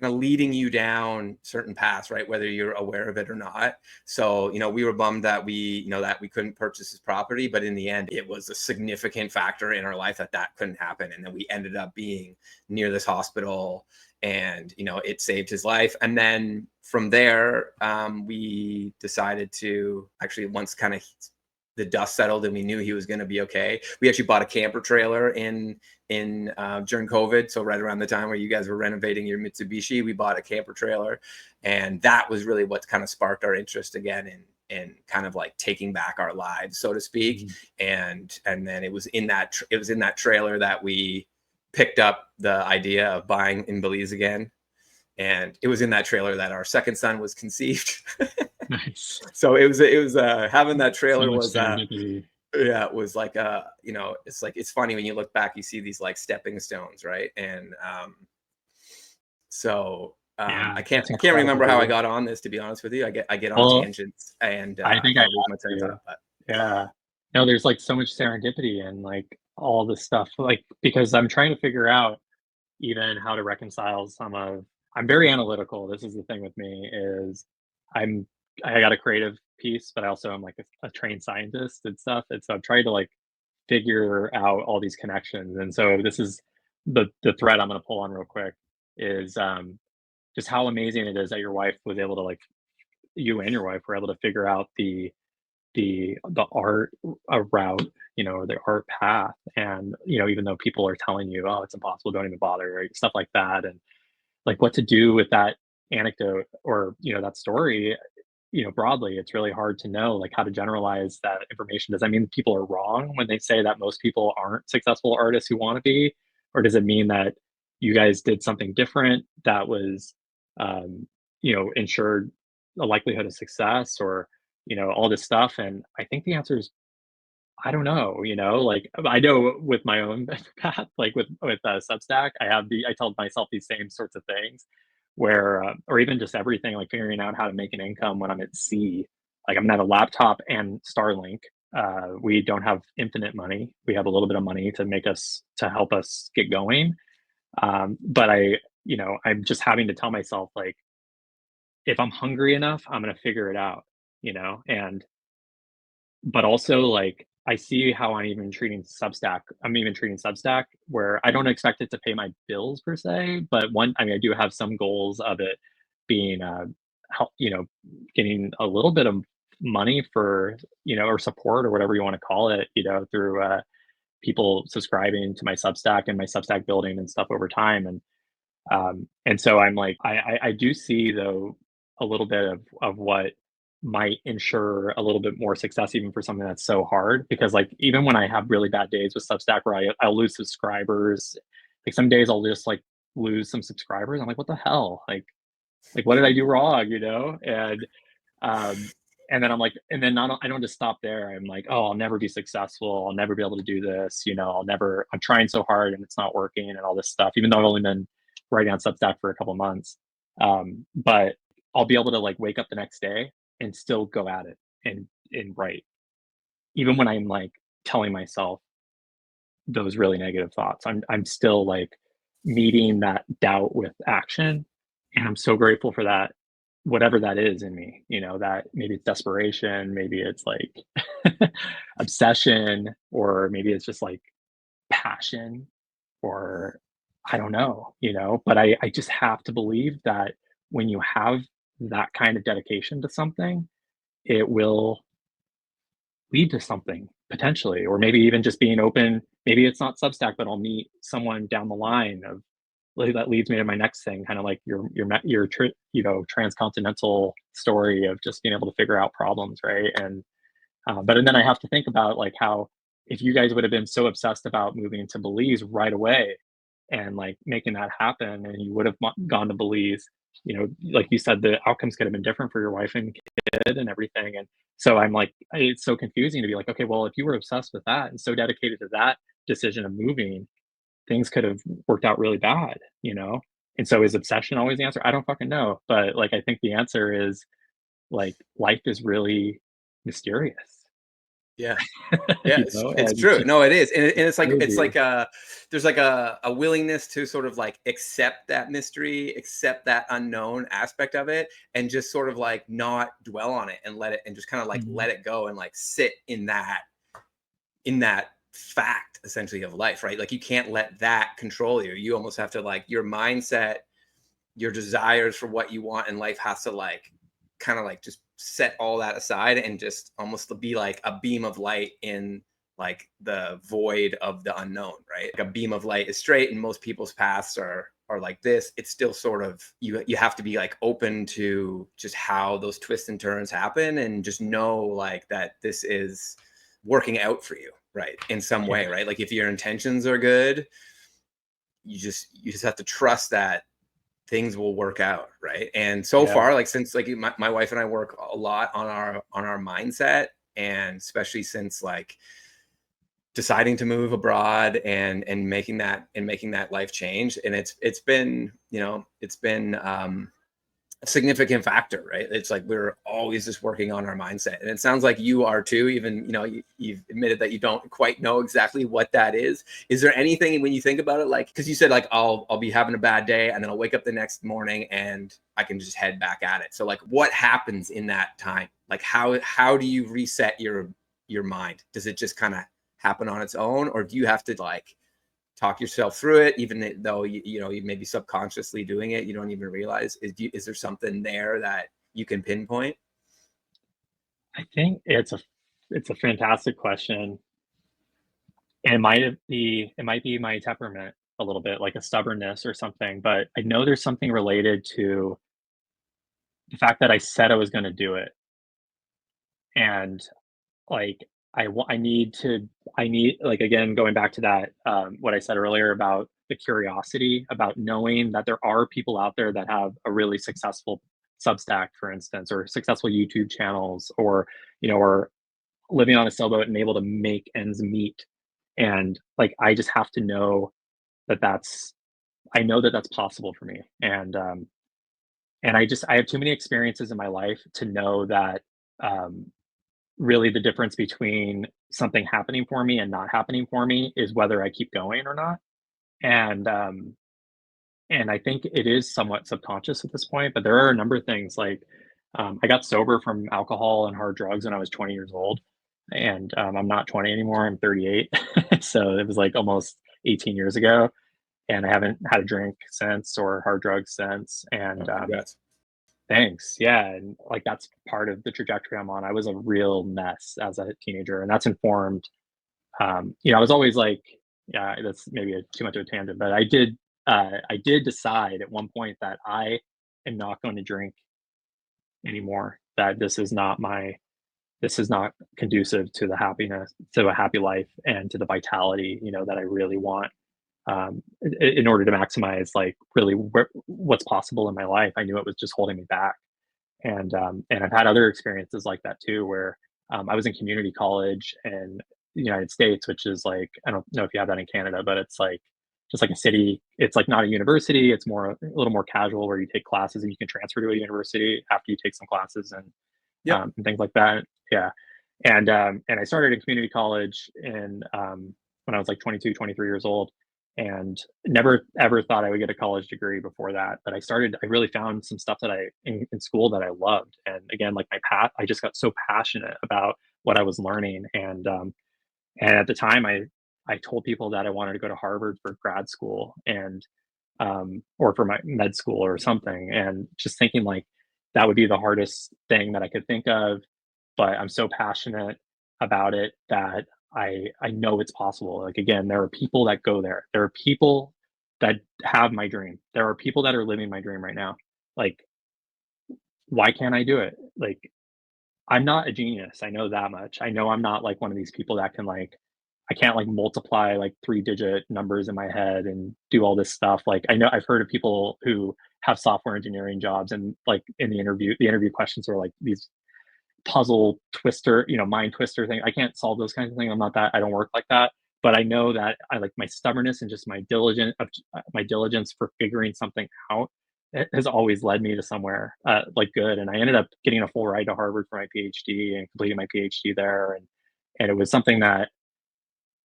kind of leading you down certain paths, right? Whether you're aware of it or not. So, we were bummed that we couldn't purchase this property, but in the end, it was a significant factor in our life that couldn't happen. And then we ended up being near this hospital, and, it saved his life. And then from there, we decided to actually, once kind of the dust settled and we knew he was going to be okay, we actually bought a camper trailer in during COVID. So right around the time where you guys were renovating your Mitsubishi, we bought a camper trailer, and that was really what kind of sparked our interest again in kind of like taking back our lives, so to speak. And then it was in that trailer that we picked up the idea of buying in Belize again. And it was in that trailer that our second son was conceived. Nice. So it was having that trailer was it was like it's funny when you look back, you see these like stepping stones, right? And I can't remember how I got on this, to be honest with you. I get on tangents, and I think I lose my train of thought. Yeah. No, there's like so much serendipity and like all this stuff, like, because I'm trying to figure out even how to reconcile some of I'm very analytical. This is the thing with me is I'm I got a creative piece, but I also am like a trained scientist and stuff. And so I'm trying to like figure out all these connections. And so this is the thread I'm gonna pull on real quick is just how amazing it is that your wife was able to like you and your wife were able to figure out the art route, or the art path. And, even though people are telling you, oh, it's impossible, don't even bother, right? Stuff like that. And like what to do with that anecdote or, that story, broadly, it's really hard to know like how to generalize that information. Does that mean people are wrong when they say that most people aren't successful artists who want to be? Or does it mean that you guys did something different that was, ensured a likelihood of success or, all this stuff? And I think the answer is I don't know, like I know with my own path, like with Substack, I tell myself these same sorts of things where, or even just everything, like figuring out how to make an income when I'm at sea. Like I'm gonna have a laptop and Starlink. We don't have infinite money. We have a little bit of money to help us get going. But I'm just having to tell myself like, if I'm hungry enough, I'm gonna figure it out, and but also, like, I see how I'm even treating Substack where I don't expect it to pay my bills per se, but I do have some goals of it being, help getting a little bit of money for, or support or whatever you wanna call it, through, people subscribing to my Substack and my Substack building and stuff over time. And so I'm like, I do see though a little bit of what might ensure a little bit more success even for something that's so hard. Because like even when I have really bad days with Substack where I'll lose subscribers, like some days I'll just like lose some subscribers. I'm like, what the hell? Like what did I do wrong? Um, and then I'm like, and then not, I don't just stop there. I'm like, oh, I'll never be successful. I'll never be able to do this. I'm trying so hard and it's not working and all this stuff, even though I've only been writing on Substack for a couple months. But I'll be able to like wake up the next day and still go at it and write, even when I'm like telling myself those really negative thoughts. I'm still like meeting that doubt with action, and I'm so grateful for that, whatever that is in me, that maybe it's desperation, maybe it's like obsession, or maybe it's just like passion, or I don't know, but I just have to believe that when you have that kind of dedication to something, it will lead to something potentially, or maybe even just being open. Maybe it's not Substack, but I'll meet someone down the line of like, that leads me to my next thing, kind of like transcontinental story of just being able to figure out problems, right? And then I have to think about like how if you guys would have been so obsessed about moving to Belize right away and like making that happen, and you would have gone to Belize, like you said, the outcomes could have been different for your wife and kid and everything. And so I'm like, it's so confusing to be like, okay, well, if you were obsessed with that and so dedicated to that decision of moving, things could have worked out really bad. And so is obsession always the answer? I don't fucking know. But like, I think the answer is like life is really mysterious, Yeah. Yeah, it's and it's true. just No, it is. And it's like crazy. there's like a willingness to sort of like accept that mystery, accept that unknown aspect of it, and just sort of like not dwell on it and let it and just kind of like Mhm. let it go and like sit in that fact essentially of life, right? Like you can't let that control you. You almost have to like your mindset, your desires for what you want in life has to like kind of like just set all that aside and just almost be like a beam of light in like the void of the unknown, right? Like a beam of light is straight and most people's paths are like this. It's still sort of you have to be like open to just how those twists and turns happen and just know like that this is working out for you, right? In some Yeah, way, right? Like if your intentions are good, you just have to trust that things will work out, right? And so yeah, far, like since like my wife and I work a lot on our mindset, and especially since like deciding to move abroad and making that life change, and it's been significant factor, right? It's like we're always just working on our mindset, and it sounds like you are too. Even you've admitted that you don't quite know exactly what that is. Is there anything when you think about it, like, because you said like I'll be having a bad day and then I'll wake up the next morning and I can just head back at it. So like, what happens in that time? Like how do you reset your mind? Does it just kind of happen on its own, or do you have to like talk yourself through it, even though you may be subconsciously doing it, you don't even realize? Is there something there that you can pinpoint? I think it's a fantastic question. And it might be my temperament a little bit, like a stubbornness or something, but I know there's something related to the fact that I said I was gonna do it. And, like, I need like, again, going back to that, what I said earlier about the curiosity, about knowing that there are people out there that have a really successful Substack, for instance, or successful YouTube channels, or living on a sailboat and able to make ends meet. And, like, I just have to know that that's I know that that's possible for me. And I have too many experiences in my life to know that, um, really the difference between something happening for me and not happening for me is whether I keep going or not. And, um, and I think it is somewhat subconscious at this point, but there are a number of things like, I got sober from alcohol and hard drugs when I was 20 years old, and I'm not 20 anymore. I'm 38, so it was like almost 18 years ago, and I haven't had a drink since or hard drugs since. Oh, And congrats. thanks, yeah, and like that's part of the trajectory I'm on. I was a real mess as a teenager, and that's informed. I was always like, yeah, that's maybe too much of a tangent, but I did decide at one point that I am not going to drink anymore. That this is not conducive to the happiness, to a happy life, and to the vitality, that I really want. In order to maximize like really what's possible in my life, I knew it was just holding me back. And I've had other experiences like that too, where I was in community college in the United States, which is like, I don't know if you have that in Canada, but it's like just like a city. It's like not a university. It's more a little more casual, where you take classes and you can transfer to a university after you take some classes, Yep. and things like that. Yeah, and I started in community college when I was like 22, 23 years old, and never ever thought I would get a college degree before that. But I really found some stuff that in school that I loved. And again, like my path, I just got so passionate about what I was learning. And at the time, I told people that I wanted to go to Harvard for grad school, or for my med school or something, and just thinking like that would be the hardest thing that I could think of. But I'm so passionate about it that I know it's possible. Like again, there are people that go there. There are people that have my dream. There are people that are living my dream right now. Like, why can't I do it? Like, I'm not a genius. I know that much. I know I'm not like one of these people that can like I can't like multiply like 3-digit numbers in my head and do all this stuff. Like I know I've heard of people who have software engineering jobs, and like in the interview questions are like these puzzle twister, mind twister thing. I can't solve those kinds of things. I'm not that. I don't work like that. But I know that I like my stubbornness and just my diligence for figuring something out. It has always led me to somewhere like good. And I ended up getting a full ride to Harvard for my PhD and completing my PhD there. And it was something that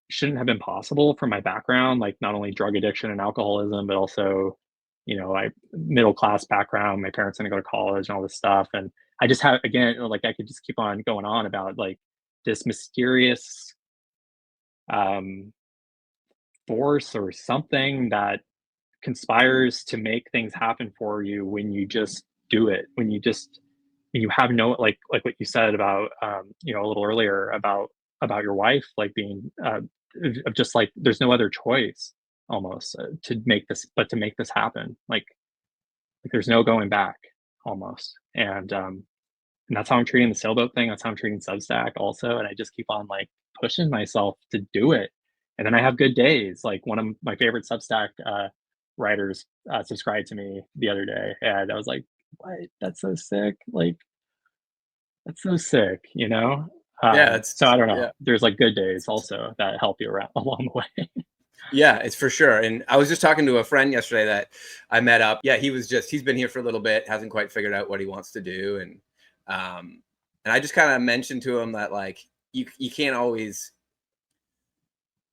shouldn't have been possible for my background, like not only drug addiction and alcoholism, but also, I middle class background. My parents didn't go to college and all this stuff. And I just have again, like I could just keep on going on about like this mysterious um force or something that conspires to make things happen for you when you just do it. When you have no like what you said about a little earlier about your wife like being of just like there's no other choice almost to make this happen. Like there's no going back almost. And that's how I'm treating the sailboat thing. That's how I'm treating Substack also. And I just keep on like pushing myself to do it. And then I have good days. Like one of my favorite Substack writers subscribed to me the other day, and I was like, "What? That's so sick! Like that's so sick." Yeah, So I don't know. yeah. There's like good days also that help you around along the way. Yeah, it's for sure. And I was just talking to a friend yesterday that I met up. Yeah, he's been here for a little bit, hasn't quite figured out what he wants to do. And I just kind of mentioned to him that like you can't always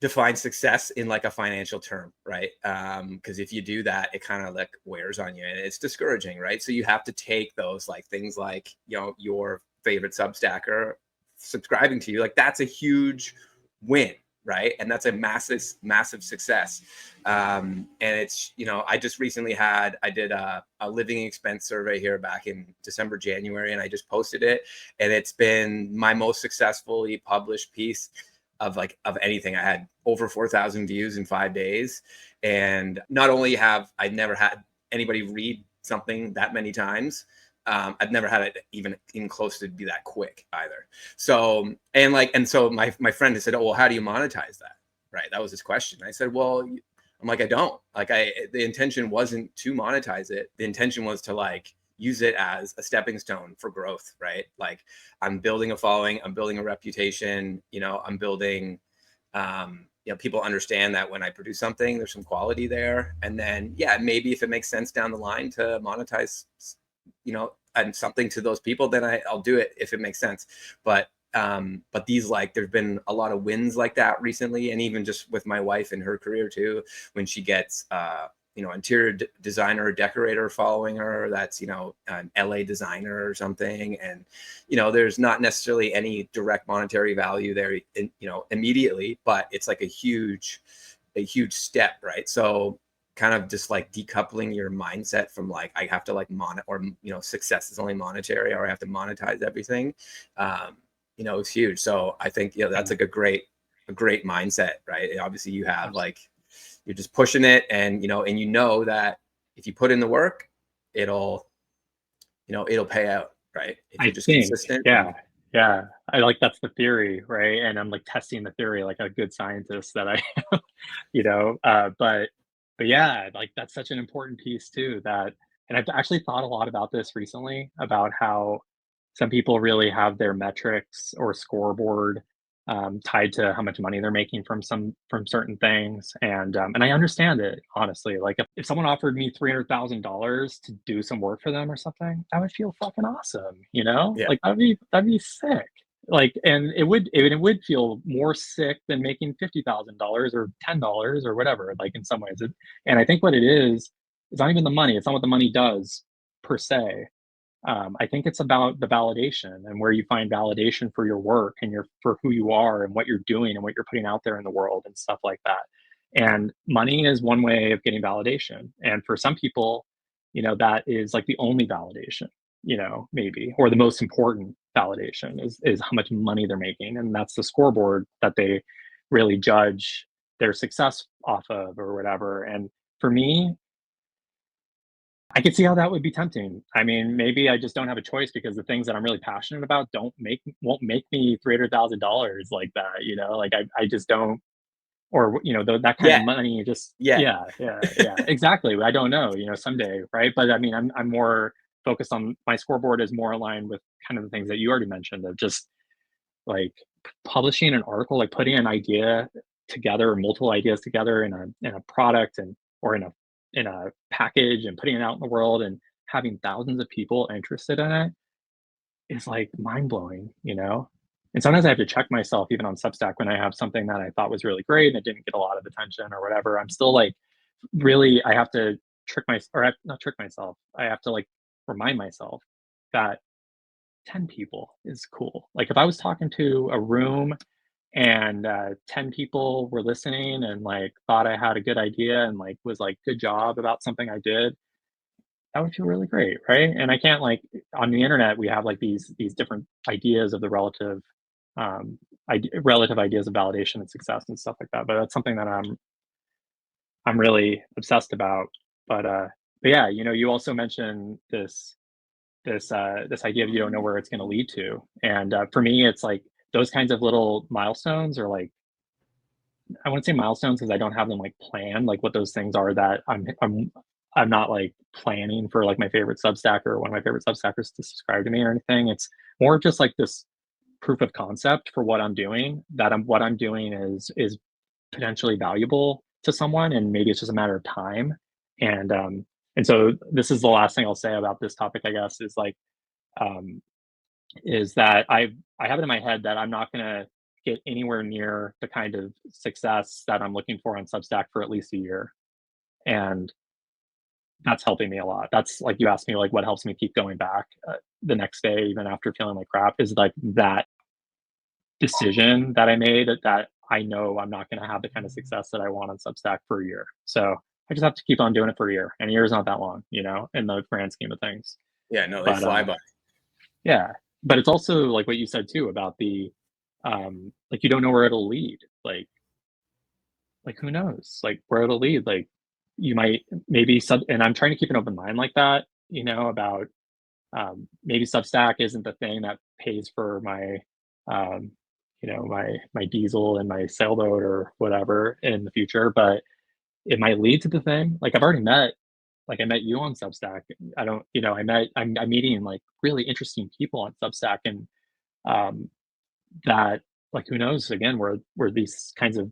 define success in like a financial term, right? Because if you do that, it kind of like wears on you and it's discouraging, right? So you have to take those like things like, your favorite Substacker subscribing to you, like that's a huge win, right? And that's a massive success. And it's, I just recently I did a living expense survey here back in December, January, and I just posted it. And it's been my most successfully published piece of anything. I had over 4,000 views in 5 days. And not only have I never had anybody read something that many times, I've never had it even close to be that quick either. So, and so my friend has said, oh, well, how do you monetize that? Right. That was his question. I said, well, I'm like, I don't the intention wasn't to monetize it. The intention was to use it as a stepping stone for growth, right? Like I'm building a following, I'm building a reputation, I'm building, people understand that when I produce something, there's some quality there. And then, yeah, maybe if it makes sense down the line to monetize, and something to those people, then I'll do it if it makes sense. But these, there've been a lot of wins like that recently. And even just with my wife and her career too, when she gets, interior designer or decorator following her, that's, an LA designer or something. And, there's not necessarily any direct monetary value there, immediately, but it's like a huge step. Right. So kind of just decoupling your mindset from I have to success is only monetary, or I have to monetize everything. It's huge. So I think, that's a great mindset, right? Obviously you have you're just pushing it, and that if you put in the work, it'll pay out, right? If you're just consistent. Yeah. That's the theory, right? And I'm testing the theory like a good scientist that I but yeah, that's such an important piece too, and I've actually thought a lot about this recently, about how some people really have their metrics or scoreboard tied to how much money they're making from certain things. And I understand it, honestly. If someone offered me $300,000 to do some work for them or something, that would feel fucking awesome, Yeah. That'd be sick. And it would feel more sick than making $50,000 or $10 or whatever, in some ways. And I think what it is, it's not even the money. It's not what the money does per se. I think it's about the validation and where you find validation for your work and for who you are and what you're doing and what you're putting out there in the world and stuff like that. And money is one way of getting validation. And for some people, that is the only validation, maybe, or the most important validation is how much money they're making. And that's the scoreboard that they really judge their success off of or whatever. And for me, I could see how that would be tempting. I mean, maybe I just don't have a choice because the things that I'm really passionate about won't make me $300,000 like that, I just don't, or that kind of Yeah. money just Yeah. yeah, exactly. I don't know, someday, right? But I mean, I'm more focused on my scoreboard is more aligned with kind of the things that you already mentioned of just like publishing an article, putting an idea together or multiple ideas together in a product or in a package and putting it out in the world and having thousands of people interested in it is mind blowing. And sometimes I have to check myself even on Substack when I have something that I thought was really great and it didn't get a lot of attention or whatever. I'm still really, I have to not trick myself. I have to remind myself that 10 people is cool. If I was talking to a room and 10 people were listening and thought I had a good idea and was good job about something I did, that would feel really great, right? And I can't on the internet we have these different ideas of the um relative ideas of validation and success and stuff like that. But that's something that I'm really obsessed about. But yeah, you also mentioned this idea of you don't know where it's going to lead to. And for me, it's those kinds of little milestones are I wouldn't say milestones because I don't have them planned, what those things are that I'm not planning for my favorite Substacker or one of my favorite Substackers to subscribe to me or anything. It's more just this proof of concept for what I'm doing, what I'm doing is potentially valuable to someone, and maybe it's just a matter of time. And so this is the last thing I'll say about this topic, I guess, is like, um, is that I have it in my head that I'm not gonna get anywhere near the kind of success that I'm looking for on Substack for at least a year. And that's helping me a lot. That's like, you asked me like what helps me keep going back the next day, even after feeling like crap, is like that decision that I made, that I know I'm not going to have the kind of success that I want on Substack for a year. So I just have to keep on doing it for a year. And a year is not that long, in the grand scheme of things. Yeah, no, they But fly by. yeah, but it's also like what you said too about the like, you don't know where it'll lead. Like who knows? Like where it'll lead. Like you might maybe sub and I'm trying to keep an open mind like that, about maybe Substack isn't the thing that pays for my um, my diesel and my sailboat or whatever in the future, but it might lead to the thing. Like I've already met, like I met you on Substack. I don't, I'm meeting like really interesting people on Substack, and um, that like who knows again where these kinds of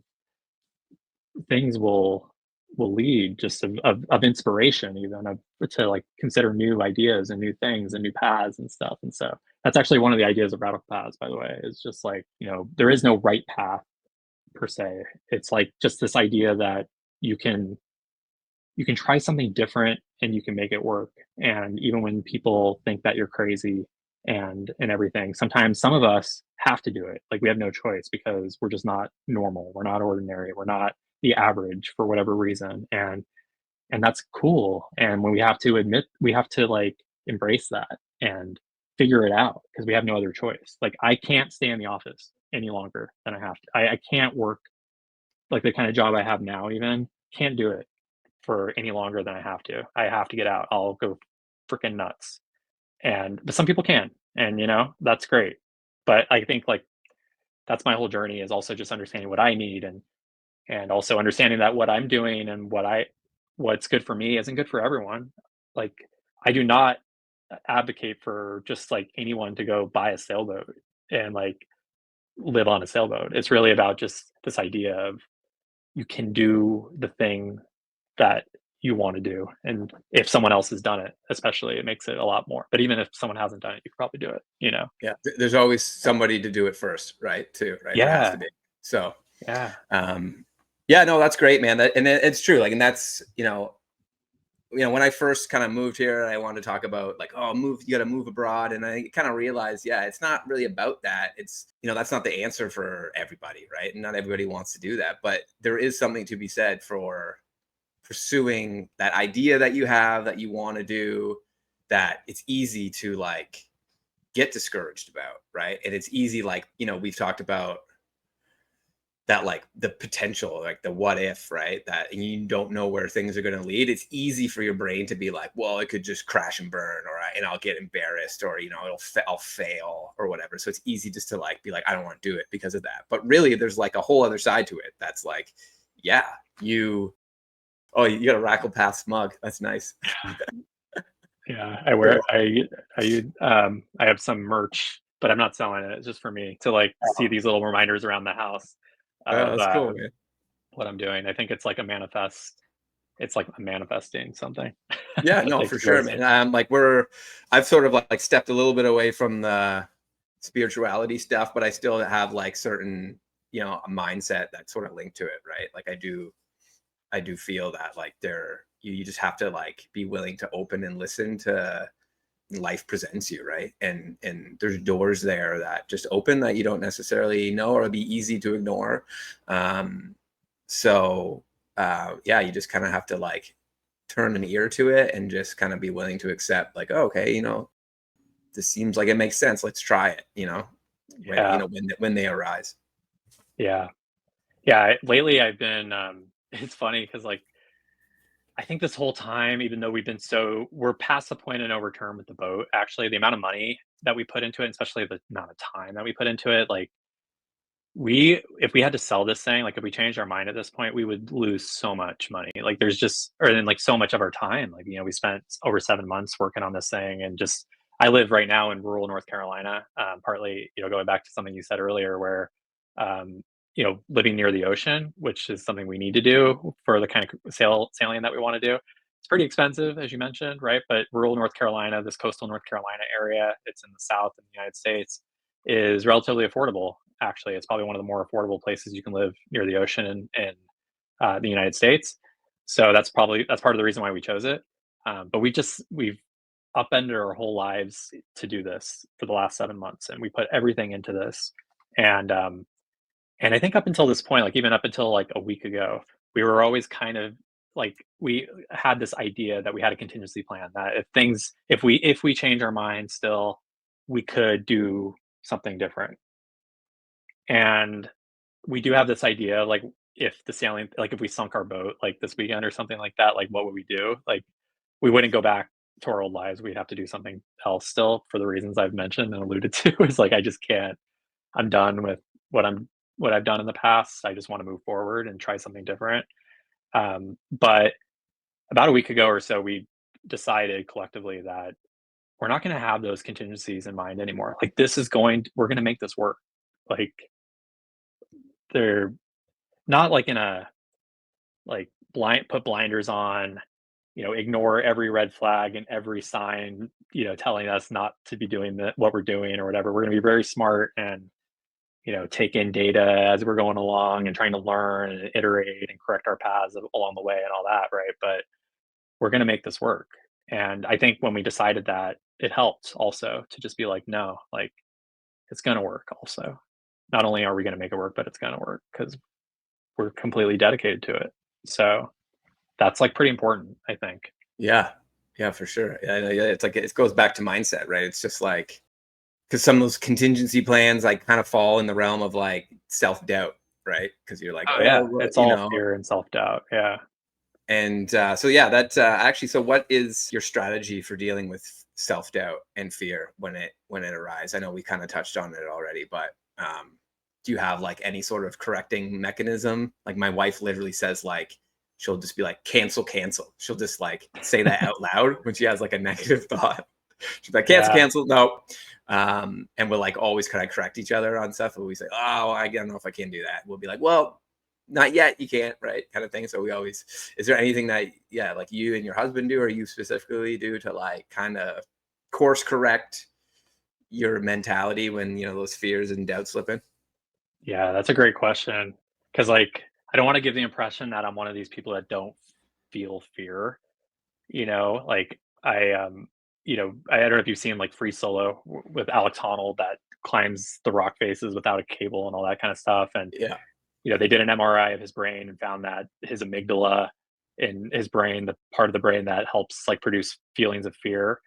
things will lead, just of inspiration, even of to like consider new ideas and new things and new paths and stuff. And so that's actually one of the ideas of radical paths, by the way, is just like, there is no right path per se. It's like just this idea that you can you can try something different and you can make it work. And even when people think that you're crazy and everything, sometimes some of us have to do it. Like we have no choice because we're just not normal. We're not ordinary. We're not the average for whatever reason. And that's cool. And when we have to like embrace that and figure it out because we have no other choice. Like I can't stay in the office any longer than I have to. I can't work like the kind of job I have now, even can't do it for any longer than I have to. I have to get out. I'll go freaking nuts. But some people can, and that's great. But I think like that's my whole journey, is also just understanding what I need, and also understanding that what I'm doing and what's good for me isn't good for everyone. Like I do not advocate for just like anyone to go buy a sailboat and like live on a sailboat. It's really about just this idea of you can do the thing that you want to do. And if someone else has done it, especially, it makes it a lot more. But even if someone hasn't done it, you could probably do it. Yeah, there's always somebody to do it first, right? Too, right? There has to Yeah. be. So, Yeah. yeah, no, that's great, man. And it's true. Like, and that's when I first kind of moved here, I wanted to talk about like, oh, you got to move abroad, and I kind of realized, yeah, it's not really about that. It's that's not the answer for everybody, right? And not everybody wants to do that, but there is something to be said for pursuing that idea that you have that you want to do, that it's easy to like get discouraged about, right? And it's easy, like, we've talked about that, like the potential, like the what if, right? That you don't know where things are going to lead. It's easy for your brain to be like, well, it could just crash and burn, and I'll get embarrassed, or I'll fail or whatever. So it's easy just to like be like, I don't want to do it because of that. But really, there's like a whole other side to it. That's like, yeah, oh, you got a Rackle Pass mug. That's nice. Yeah. I wear I have some merch, but I'm not selling it. It's just for me to like see Oh, these little reminders around the house of that's cool, man. what I'm doing. I think it's like a manifest. It's like I'm manifesting something. Yeah, no, Like for to go sure, see. man. I've sort of like stepped a little bit away from the spirituality stuff, but I still have like certain, a mindset that's sort of linked to it, right? Like I do feel that like you just have to like be willing to open and listen to life presents you, right? And there's doors there that just open that you don't necessarily know or be easy to ignore. Um, so yeah, you just kind of have to like turn an ear to it and just kind of be willing to accept like, oh, okay, this seems like it makes sense. Let's try it, Yeah. when they arise. Yeah. Yeah. Lately I've been it's funny because like I think this whole time, even though we're past the point of no return with the boat, actually, the amount of money that we put into it, and especially the amount of time that we put into it, like if we had to sell this thing, like if we changed our mind at this point, we would lose so much money. Like there's just, or then like so much of our time. Like, we spent over 7 months working on this thing, and just, I live right now in rural North Carolina, partly, going back to something you said earlier, where living near the ocean, which is something we need to do for the kind of sailing that we want to do. It's pretty expensive, as you mentioned, right? But rural North Carolina, this coastal North Carolina area, it's in the South in the United States, is relatively affordable. Actually, it's probably one of the more affordable places you can live near the ocean in the United States. So that's part of the reason why we chose it. But we've upended our whole lives to do this for the last 7 months, and we put everything into this. And and I think up until this point, like even up until like a week ago, we were always kind of like we had this idea that we had a contingency plan that if we change our mind still, we could do something different. And we do have this idea, like if the sailing, like if we sunk our boat like this weekend or something like that, like what would we do? Like we wouldn't go back to our old lives. We'd have to do something else still for the reasons I've mentioned and alluded to. Is like I just can't. I'm done with what I'm what I've done in the past. I just want to move forward and try something different. But about a week ago or so, we decided collectively that we're not going to have those contingencies in mind anymore. Like we're going to make this work. Like they're not like in a like put blinders on, ignore every red flag and every sign, telling us not to be doing what we're doing or whatever. We're going to be very smart and take in data as we're going along and trying to learn and iterate and correct our paths along the way and all that, right? But we're going to make this work. And I think when we decided that, it helped also to just be like, no, like it's going to work also. Not only are we going to make it work, but it's going to work because we're completely dedicated to it. So that's like pretty important, I think. Yeah. Yeah, for sure. Yeah, it's like it goes back to mindset, right? It's just like because some of those contingency plans like kind of fall in the realm of like self-doubt, right? Because you're like, Oh oh, yeah, what, it's all fear and self-doubt. Yeah. and so yeah, that's actually. So, what is your strategy for dealing with self-doubt and fear when it arises? I know we kind of touched on it already, but do you have like any sort of correcting mechanism? Like my wife literally says like she'll just be like cancel, cancel. She'll just like say that out loud when she has like a negative thought. She's like, cancel, Yeah. cancel. No. And we'll like always kind of correct each other on stuff. And we say, oh, I don't know if I can do that. We'll be like, well, not yet. You can't, right? Kind of thing. So we always, is there anything that, yeah, like you and your husband do, or you specifically do to like kind of course correct your mentality when, those fears and doubts slip in? Yeah, that's a great question. Because like I don't want to give the impression that I'm one of these people that don't feel fear. Like I don't know if you've seen like Free Solo with Alex Honnold that climbs the rock faces without a cable and all that kind of stuff. And Yeah. they did an MRI of his brain and found that his amygdala in his brain, the part of the brain that helps like produce feelings of fear,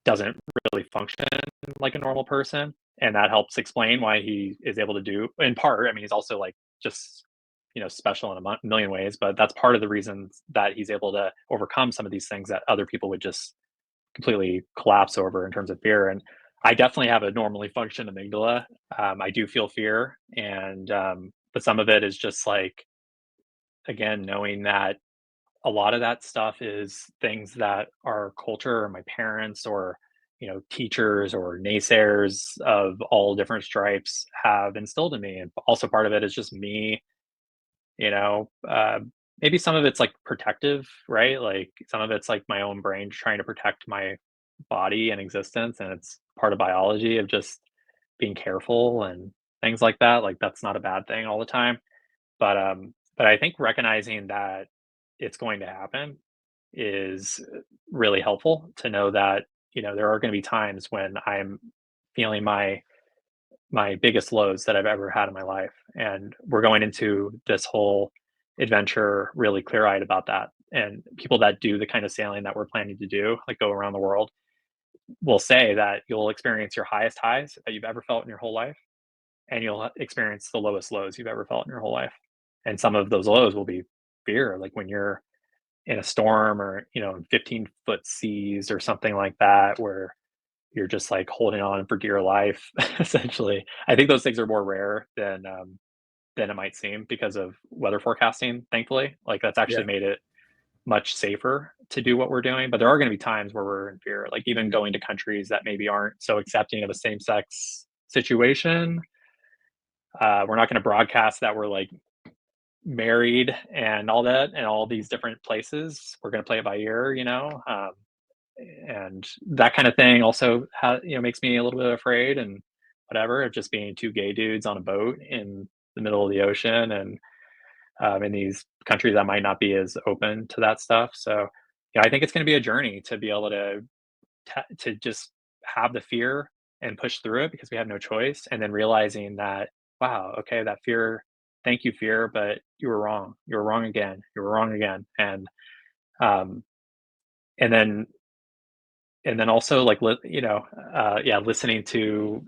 doesn't really function like a normal person. And that helps explain why he is able to do in part. I mean, he's also like just special in a million ways, but that's part of the reason that he's able to overcome some of these things that other people would just completely collapse over in terms of fear. And I definitely have a normally function amygdala. I do feel fear, and but some of it is just like, again, knowing that a lot of that stuff is things that our culture or my parents or teachers or naysayers of all different stripes have instilled in me. And also part of it is just me, you know uh, maybe some of it's like protective, right? Like some of it's like my own brain trying to protect my body and existence, and it's part of biology of just being careful and things like that. Like that's not a bad thing all the time. But I think recognizing that it's going to happen is really helpful to know that there are going to be times when I'm feeling my biggest lows that I've ever had in my life. And we're going into this whole adventure really clear eyed about that. And people that do the kind of sailing that we're planning to do, like go around the world, will say that you'll experience your highest highs that you've ever felt in your whole life, and you'll experience the lowest lows you've ever felt in your whole life. And some of those lows will be fear, like when you're in a storm or, in 15-foot seas or something like that, where you're just like holding on for dear life, essentially. I think those things are more rare than it might seem because of weather forecasting, thankfully. Like that's actually Yeah. made it much safer to do what we're doing. But there are going to be times where we're in fear, like even going to countries that maybe aren't so accepting of a same sex situation. We're not going to broadcast that we're like married and all that and all these different places. We're going to play it by ear, and that kind of thing also makes me a little bit afraid and whatever of just being two gay dudes on a boat in the middle of the ocean and in these countries that might not be as open to that stuff. So yeah, I think it's going to be a journey to be able to just have the fear and push through it because we have no choice, and then realizing that, wow, okay, that fear, thank you, fear, but you were wrong. You were wrong again. You were wrong again. Um, and then also like yeah, listening to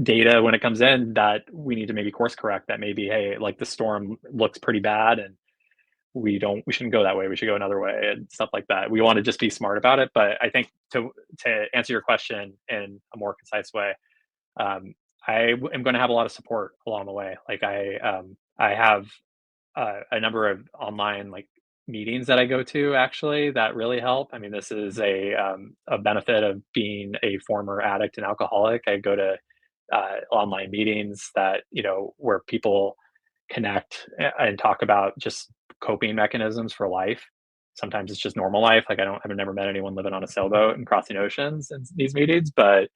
data when it comes in that we need to maybe course correct, that maybe, hey, like the storm looks pretty bad and we shouldn't go that way, we should go another way and stuff like that. We want to just be smart about it. But I think to answer your question in a more concise way, um, am going to have a lot of support along the way. Like I have a number of online like meetings that I go to actually that really help. I mean, this is a benefit of being a former addict and alcoholic. I go to online meetings that where people connect and talk about just coping mechanisms for life. Sometimes it's just normal life. Like I've never met anyone living on a sailboat and crossing oceans in these meetings, but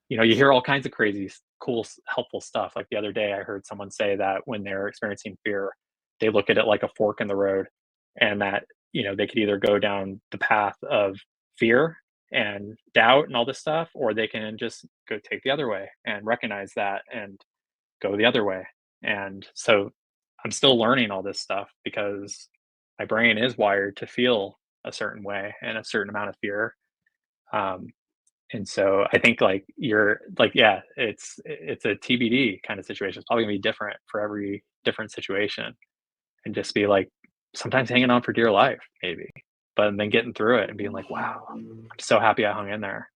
you hear all kinds of crazy, cool, helpful stuff. Like the other day, I heard someone say that when they're experiencing fear, they look at it like a fork in the road, and that they could either go down the path of fear and doubt and all this stuff, or they can just go take the other way and recognize that and go the other way. And so I'm still learning all this stuff because my brain is wired to feel a certain way and a certain amount of fear. Um, and so I think like you're like, yeah, it's a TBD kind of situation. It's probably gonna be different for every different situation, and just be like sometimes hanging on for dear life, maybe, but then getting through it and being like, wow, I'm so happy I hung in there.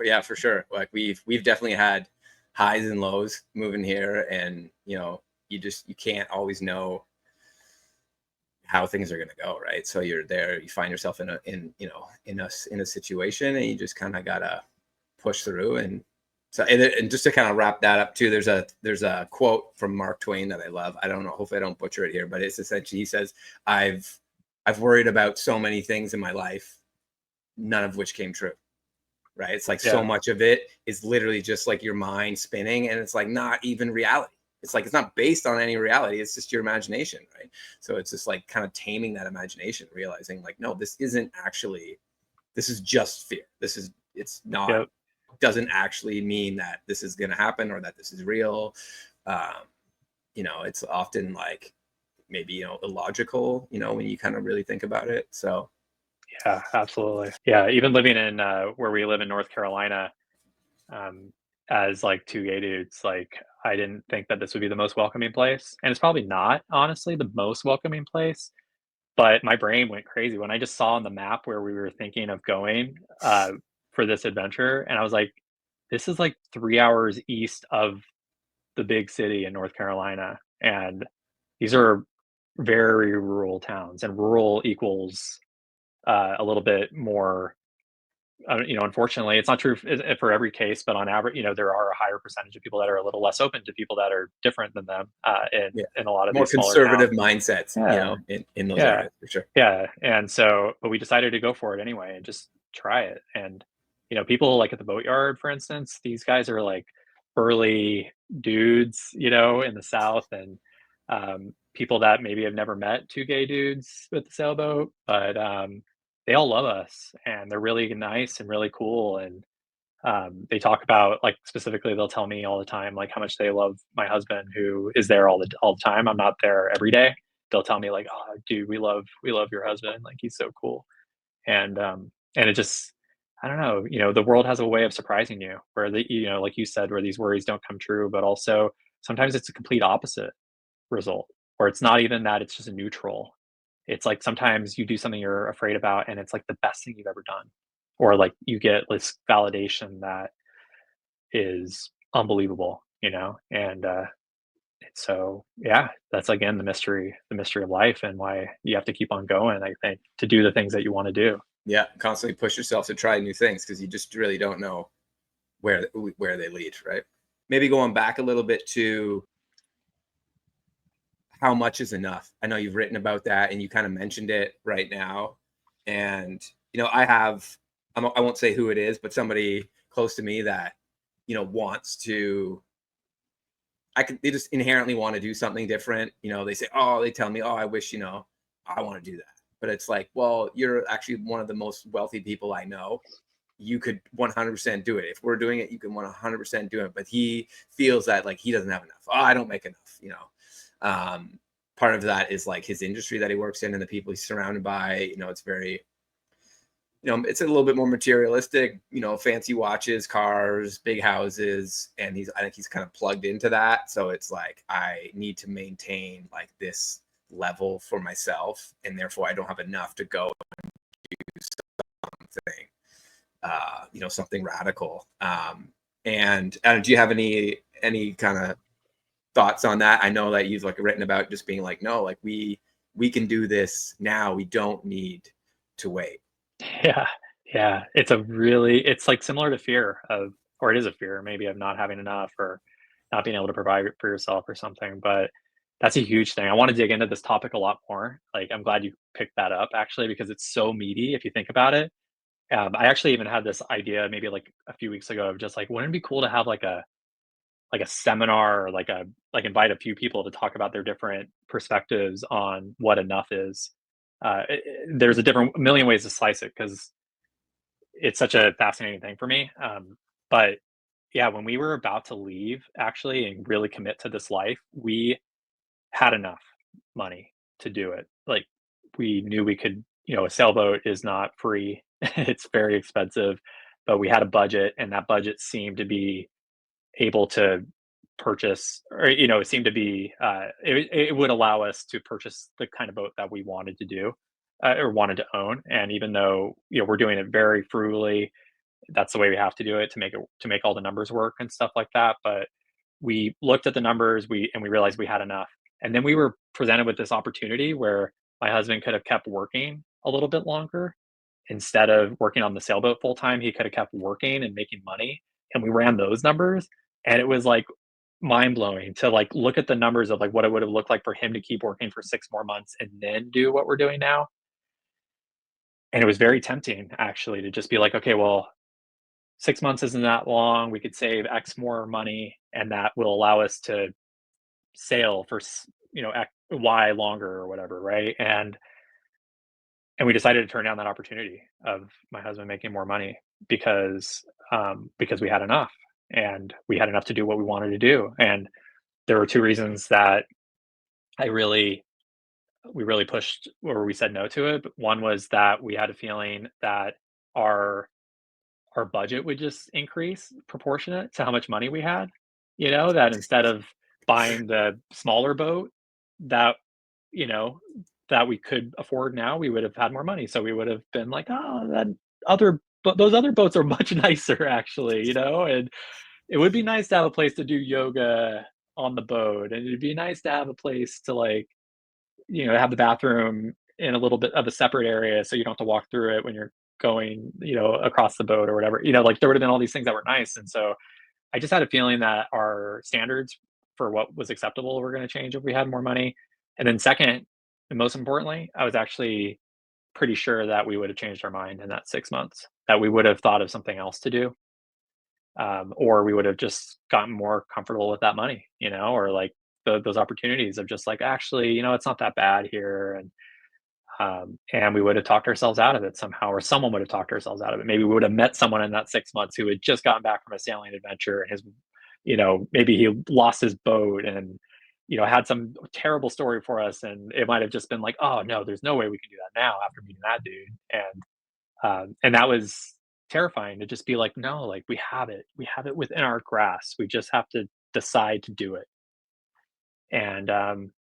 Yeah, for sure. Like we've definitely had highs and lows moving here, and you can't always know how things are going to go, right? So you're there, you find yourself in a situation, and you just kind of gotta push through. And so and just to kind of wrap that up too, there's a quote from Mark Twain that I love. I don't know, hopefully I don't butcher it here, but it's essentially, he says, I've worried about so many things in my life, none of which came true. Right? It's like so Yeah, much of it is literally just like your mind spinning, and it's like not even reality. It's like it's not based on any reality. It's just your imagination, right? So it's just like kind of taming that imagination, realizing like, no, this isn't actually, this is just fear. It's not, yep, doesn't actually mean that this is going to happen or that this is real. Um, it's often like maybe, illogical, when you kind of really think about it. So yeah, absolutely. Yeah, even living in where we live in North Carolina, um, as like two gay dudes, like I didn't think that this would be the most welcoming place, and it's probably not honestly the most welcoming place. But my brain went crazy when I just saw on the map where we were thinking of going, for this adventure, and I was like, "This is, like, 3 hours east of the big city in North Carolina," and these are very rural towns, and rural equals, a little bit more, unfortunately, it's not true for every case, but on average, there are a higher percentage of people that are a little less open to people that are different than them, yeah, in a lot of more these smaller conservative towns. mindsets, Yeah. in those Yeah. areas for sure. Yeah, and so but we decided to go for it anyway and just try it, and, people, like, at the boatyard, for instance, these guys are, like, burly dudes, in the South, and, people that maybe have never met 2 gay dudes with the sailboat, but, they all love us, and they're really nice and really cool, and, they talk about, like, specifically, they'll tell me all the time, like, how much they love my husband who is there all the time. I'm not there every day. They'll tell me like, "Oh, dude, we love your husband, like, he's so cool." And it just I don't know, the world has a way of surprising you where like you said, where these worries don't come true, but also sometimes it's a complete opposite result, where it's not even that, it's just a neutral. It's like sometimes you do something you're afraid about, and it's like the best thing you've ever done, or like you get this validation that is unbelievable, and so yeah, that's again the mystery of life, and why you have to keep on going. I think to do the things that you want to do. Yeah, constantly push yourself to try new things because you just really don't know where they lead, right? Maybe going back a little bit to how much is enough? I know you've written about that and you kind of mentioned it right now. And, I won't say who it is, but somebody close to me that, wants to, they just inherently want to do something different. They tell me, oh, I wish, I want to do that. But it's like, well, you're actually one of the most wealthy people I know. You could 100% do it. If we're doing it, you can 100% do it. But he feels that like he doesn't have enough. Oh, I don't make enough. Part of that is like his industry that he works in and the people he's surrounded by. It's very, it's a little bit more materialistic. Fancy watches, cars, big houses, and I think he's kind of plugged into that. So it's like I need to maintain like this level for myself, and therefore I don't have enough to go and do something. Something radical. And do you have any kind of thoughts on that? I know that you've like written about just being like, no, like we can do this now. We don't need to wait. Yeah. It's like similar to fear of, or it is a fear maybe of not having enough or not being able to provide for yourself or something. But that's a huge thing. I want to dig into this topic a lot more. Like, I'm glad you picked that up actually, because it's so meaty if you think about it. I actually even had this idea maybe like a few weeks ago of just like, wouldn't it be cool to have like a seminar or like invite a few people to talk about their different perspectives on what enough is. There's a different million ways to slice it because it's such a fascinating thing for me. But yeah, when we were about to leave actually and really commit to this life, we had enough money to do it. Like, we knew we could, a sailboat is not free. It's very expensive, but we had a budget and that budget seemed to be able to purchase, or it seemed to be it would allow us to purchase the kind of boat that we wanted to do, or wanted to own. And even though we're doing it very frugally, that's the way we have to do it to make all the numbers work and stuff like that. But we looked at the numbers, we realized we had enough. And then we were presented with this opportunity where my husband could have kept working a little bit longer. Instead of working on the sailboat full time, he could have kept working and making money. And we ran those numbers, and it was like mind blowing to like look at the numbers of like what it would have looked like for him to keep working for 6 more months and then do what we're doing now. And it was very tempting actually to just be like, okay, well, 6 months isn't that long. We could save X more money, and that will allow us to sail for Y longer or whatever, right? And we decided to turn down that opportunity of my husband making more money because we had enough, and we had enough to do what we wanted to do. And there were two reasons that I really we really pushed, or we said no to it. But one was that we had a feeling that our our budget would just increase proportionate to how much money we had. That instead of buying the smaller boat that, you know, that we could afford now, we would have had more money. So we would have been like, oh, that but those other boats are much nicer actually. And it would be nice to have a place to do yoga on the boat. And it'd be nice to have a place to like, have the bathroom in a little bit of a separate area so you don't have to walk through it when you're going, across the boat or whatever. Like there would have been all these things that were nice. And so I just had a feeling that our standards for what was acceptable were going to change if we had more money. And then second, and most importantly, I was actually pretty sure that we would have changed our mind in that 6 months, that we would have thought of something else to do, or we would have just gotten more comfortable with that money, or like those opportunities of just like, actually, it's not that bad here. And we would have talked ourselves out of it somehow, or someone would have talked ourselves out of it. Maybe we would have met someone in that 6 months who had just gotten back from a sailing adventure, and maybe he lost his boat and, had some terrible story for us. And it might have just been like, oh no, there's no way we can do that now after meeting that dude. And that was terrifying to just be like, no, like we have it within our grasp. We just have to decide to do it. And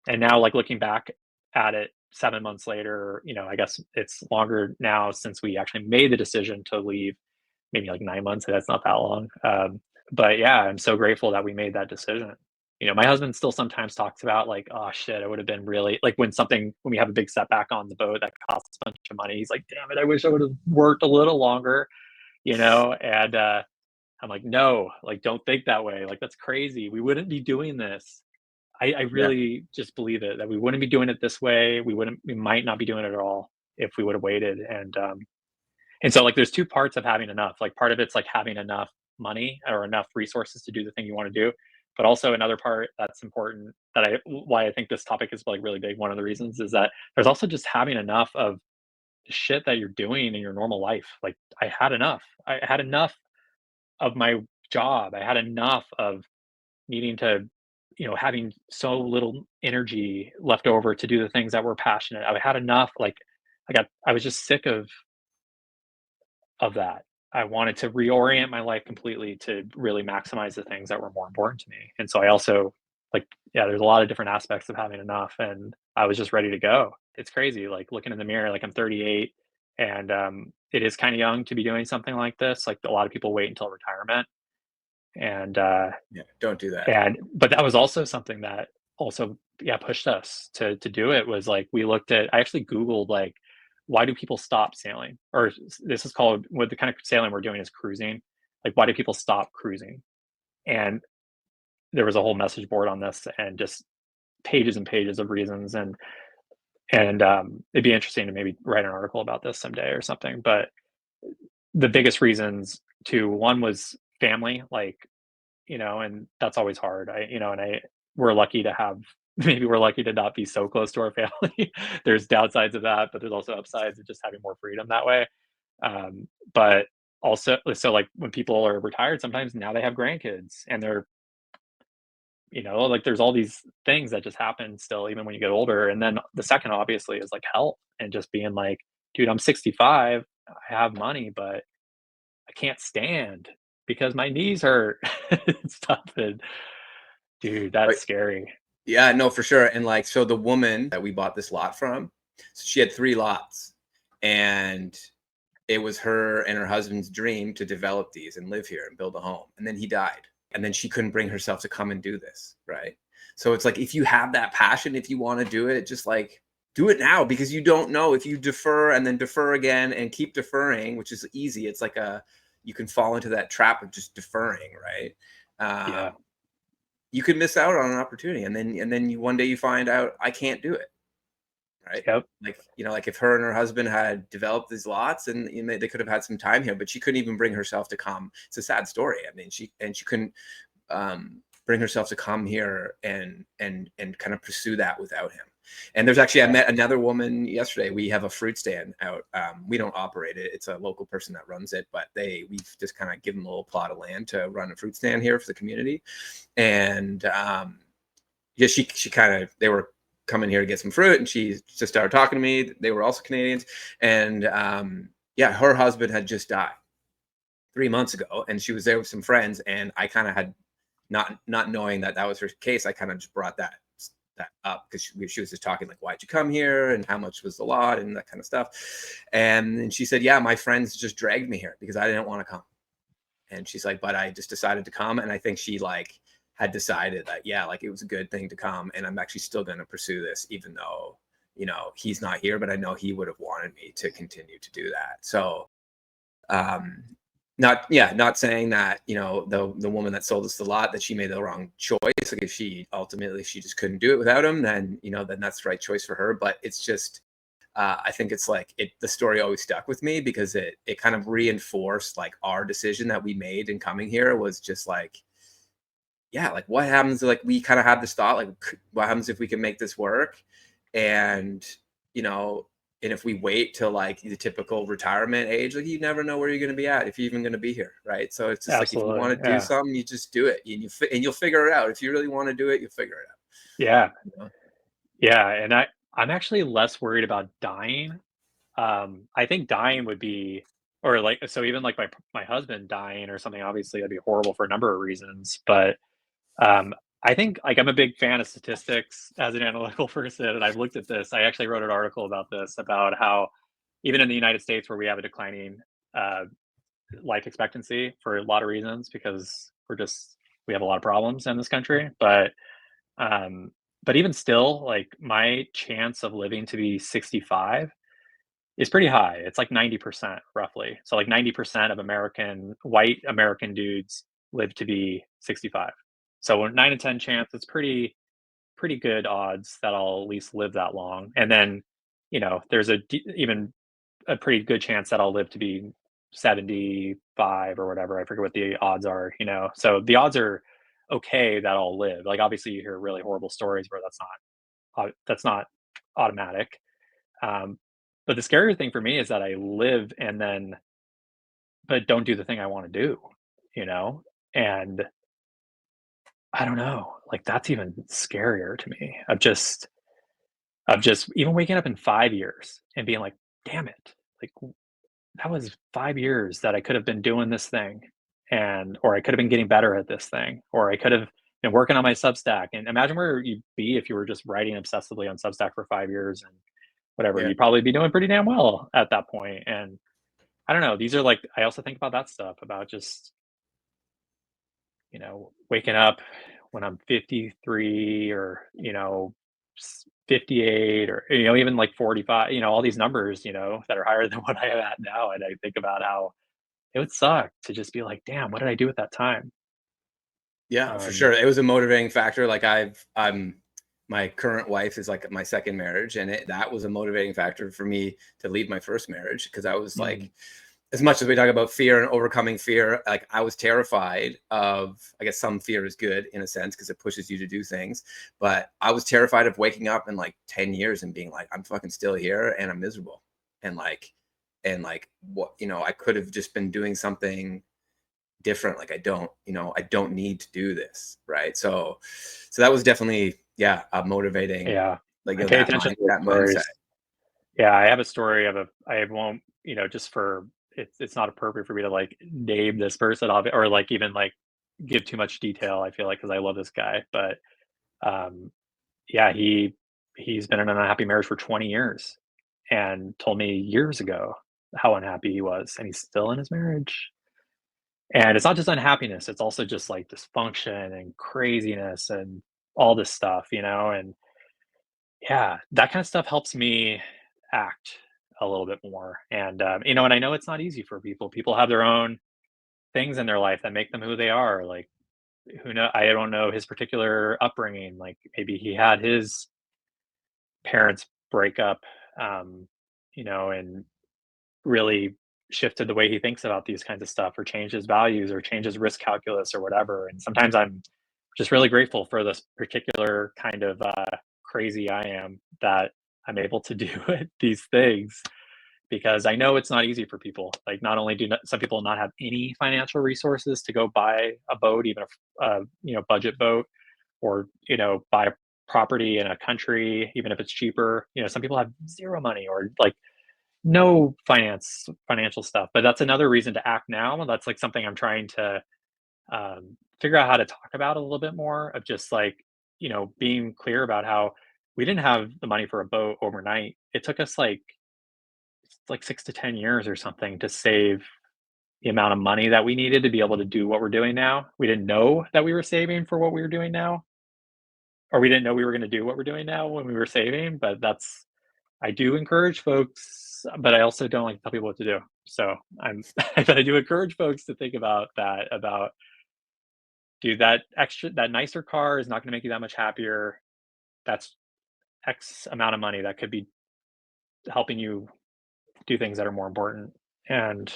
now, like, looking back at it 7 months later, I guess it's longer now since we actually made the decision to leave, maybe like 9 months. So that's not that long. But yeah, I'm so grateful that we made that decision. My husband still sometimes talks about like, oh shit, it would have been really like when we have a big setback on the boat that costs a bunch of money. He's like, damn it, I wish I would have worked a little longer, and I'm like, no, like, don't think that way. Like, that's crazy. We wouldn't be doing this I Yeah. really just believe it, that we wouldn't be doing it this way. We might not be doing it at all if we would have waited. And so like there's two parts of having enough. Like part of it's like having enough money or enough resources to do the thing you want to do. But also another part that's important that why I think this topic is like really big. One of the reasons is that there's also just having enough of the shit that you're doing in your normal life. Like I had enough. I had enough of my job. I had enough of needing to, having so little energy left over to do the things that were passionate. I had enough. Like I was just sick of that. I wanted to reorient my life completely to really maximize the things that were more important to me. And so I also like, yeah, there's a lot of different aspects of having enough, and I was just ready to go. It's crazy, like looking in the mirror, like I'm 38, and it is kind of young to be doing something like this. Like a lot of people wait until retirement, and Yeah. Don't do that. but that was also something that also, yeah, pushed us to do it. Was like we looked at, I actually Googled like, why do people stop sailing? Or this is called, what the kind of sailing we're doing is cruising. Like why do people stop cruising? And there was a whole message board on this, and just pages and pages of reasons. And it'd be interesting to maybe write an article about this someday or something. But the biggest reasons, to one was family, like, and that's always hard. And we're lucky to have, maybe we're lucky to not be so close to our family. There's downsides of that, but there's also upsides of just having more freedom that way. But also, so like when people are retired, sometimes now they have grandkids, and they're, like there's all these things that just happen still, even when you get older. And then the second, obviously, is like health, and just being like, dude, I'm 65, I have money, but I can't stand because my knees hurt and stuff. And dude, But that's scary. yeah, no, for sure. And like, so the woman that we bought this lot from, so she had 3 lots, and it was her and her husband's dream to develop these and live here and build a home. And then he died. And then she couldn't bring herself to come and do this. Right. So it's like, if you have that passion, if you want to do it, just like do it now, because you don't know if you defer and then defer again and keep deferring, which is easy. It's like you can fall into that trap of just deferring. Right. Yeah, You could miss out on an opportunity, and then one day you find out I can't do it. Right. yep, Like, like if her and her husband had developed these lots, and they could have had some time here, but she couldn't even bring herself to come. It's a sad story. I mean, she couldn't bring herself to come here and kind of pursue that without him. And there's actually, I yeah, met another woman yesterday. We have a fruit stand out. We don't operate it. It's a local person that runs it, but we've just kind of given them a little plot of land to run a fruit stand here for the community. And yeah, she kind of, they were coming here to get some fruit, and she just started talking to me. They were also Canadians, and yeah, her husband had just died 3 months ago, and she was there with some friends, and I kind of had, not knowing that was her case, I kind of just brought that up, because she was just talking like, why'd you come here and how much was the lot and that kind of stuff. And then she said, yeah, my friends just dragged me here because I didn't want to come. And she's like, but I just decided to come. And I think she like had decided that, yeah, like it was a good thing to come, and I'm actually still going to pursue this, even though he's not here, but I know he would have wanted me to continue to do that. So um not saying that the woman that sold us the lot, that she made the wrong choice. Like if she ultimately she just couldn't do it without him, then then that's the right choice for her. But it's just I think it's like the story always stuck with me, because it kind of reinforced like our decision that we made in coming here. Was just like, yeah, like what happens, like we kind of had this thought, like what happens if we can make this work. And you know and if we wait till like the typical retirement age, like you never know where you're going to be at, if you're even going to be here, right? So it's just like, if you want absolutely. to do Yeah, something, you just do it, and you'll figure it out. If you really want to do it, you'll figure it out, yeah, you know? yeah. And I'm actually less worried about dying. I think dying would be, or like, so even like my husband dying or something, obviously that'd be horrible for a number of reasons. But Um, I think like I'm a big fan of statistics as an analytical person, and I've looked at this. I actually wrote an article about this, about how even in the United States, where we have a declining uh, life expectancy for a lot of reasons, because we have a lot of problems in this country. Um, but even still, like my chance of living to be 65 is pretty high. It's like 90% roughly. So like 90% of white American dudes live to be 65. So a 9 in 10 chance. It's pretty good odds that I'll at least live that long. And then, there's even a pretty good chance that I'll live to be 75 or whatever. I forget what the odds are, So the odds are okay that I'll live. Like obviously you hear really horrible stories where that's not automatic. Um, but the scarier thing for me is that I live and then but don't do the thing I want to do, you know? And I don't know, like that's even scarier to me of just even waking up in 5 years and being like, damn it. Like that was 5 years that I could have been doing this thing or I could have been getting better at this thing, or I could have been working on my Substack. And imagine where you'd be if you were just writing obsessively on Substack for 5 years and whatever. Yeah. You'd probably be doing pretty damn well at that point. And I don't know. These are like I also think about that stuff about just, waking up when I'm 53 or, 58 or, even like 45, all these numbers, that are higher than what I am at now. And I think about how it would suck to just be like, damn, what did I do at that time? Yeah, for Um, sure. It was a motivating factor. Like my current wife is like my second marriage, and that was a motivating factor for me to leave my first marriage, because I was mm, like, as much as we talk about fear and overcoming fear, like I was terrified of, I guess some fear is good in a sense because it pushes you to do things, but I was terrified of waking up in like 10 years and being like, I'm fucking still here and I'm miserable. And like what, I could have just been doing something different. Like I don't need to do this. Right. So that was definitely, yeah, a motivating, yeah, like, I pay attention to those that mindset. stories. Yeah, I have a story I won't, just for it's not appropriate for me to like name this person or like even like give too much detail. I feel like because I love this guy, but um, yeah, he's been in an unhappy marriage for 20 years and told me years ago how unhappy he was, and he's still in his marriage. And it's not just unhappiness; it's also just like dysfunction and craziness and all this stuff, and yeah, that kind of stuff helps me act a little bit more. And, and I know it's not easy for people. People have their own things in their life that make them who they are. Like, I don't know his particular upbringing. Like, maybe he had his parents break up, um, and really shifted the way he thinks about these kinds of stuff or change his values or change his risk calculus or whatever. And sometimes I'm just really grateful for this particular kind of crazy I am that I'm able to do these things because I know it's not easy for people. Like, not only do some people not have any financial resources to go buy a boat, even a budget boat, or buy a property in a country, even if it's cheaper. Some people have zero money or like no financial stuff. But that's another reason to act now. That's like something I'm trying to figure out how to talk about a little bit more of just like, being clear about how we didn't have the money for a boat overnight. It took us like 6 to 10 years or something to save the amount of money that we needed to be able to do what we're doing now. We didn't know that we were saving for what we were doing now, or we didn't know we were going to do what we're doing now when we were saving. But I do encourage folks, but I also don't like to tell people what to do. So but I do encourage folks to think about that, about, dude, that nicer car is not going to make you that much happier. That's X amount of money that could be helping you do things that are more important. And,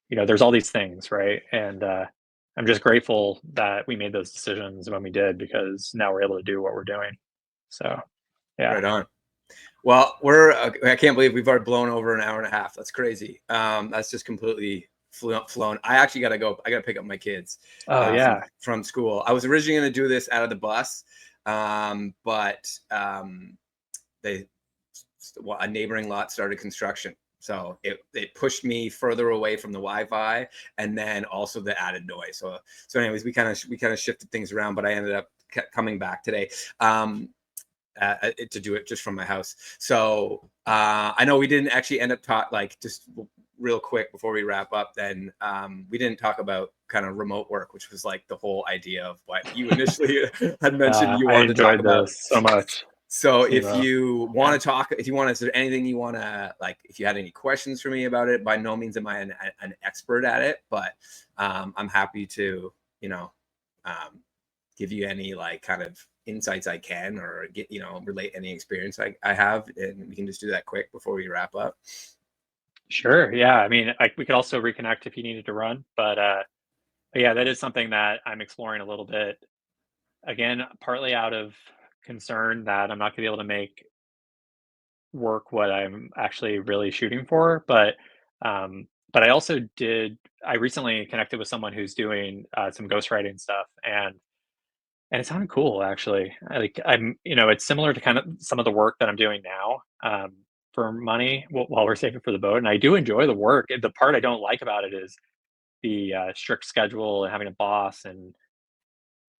there's all these things, right? And I'm just grateful that we made those decisions when we did because now we're able to do what we're doing. So, yeah. Right on. Well, I can't believe we've already blown over an hour and a half. That's crazy. That's just completely flown. I actually got to go. I got to pick up my kids Oh, from yeah. school. I was originally going to do this out of the bus, but a neighboring lot started construction. So it pushed me further away from the Wi-Fi, and then also the added noise. So anyways, we kind of shifted things around, but I ended up coming back today. To do it just from my house. So I know we didn't actually end up just real quick before we wrap up. Then we didn't talk about kind of remote work, which was like the whole idea of what you initially had mentioned you I wanted to talk enjoyed about. this so much. So if Simo. you Yeah. want to talk, is there anything you want to, like, if you had any questions for me about it? By no means am I an expert at it, but I'm happy to, um, give you any like kind of insights I can, or get, relate any experience I have, and we can just do that quick before we wrap up. Sure. Yeah. I mean, we could also reconnect if you needed to run, but yeah, that is something that I'm exploring a little bit. Again, partly out of concern that I'm not gonna be able to make work what I'm actually really shooting for, but I recently connected with someone who's doing, some ghostwriting stuff, and it sounded cool, actually. It's similar to kind of some of the work that I'm doing now, for money while we're saving for the boat, and I do enjoy the work. The part I don't like about it is the, strict schedule and having a boss and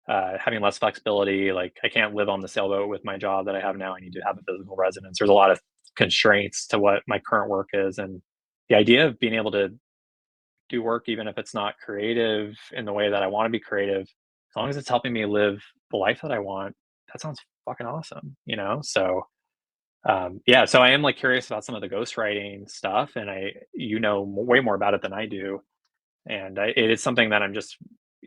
having less flexibility. Like, I can't live on the sailboat with my job that I have now. I need to have a physical residence. There's a lot of constraints to what my current work is, and the idea of being able to do work, even if it's not creative in the way that I want to be creative, as long as it's helping me live the life that I want, that sounds fucking awesome, you know? So, yeah, so I am like curious about some of the ghostwriting stuff, and you know, way more about it than I do, and it is something that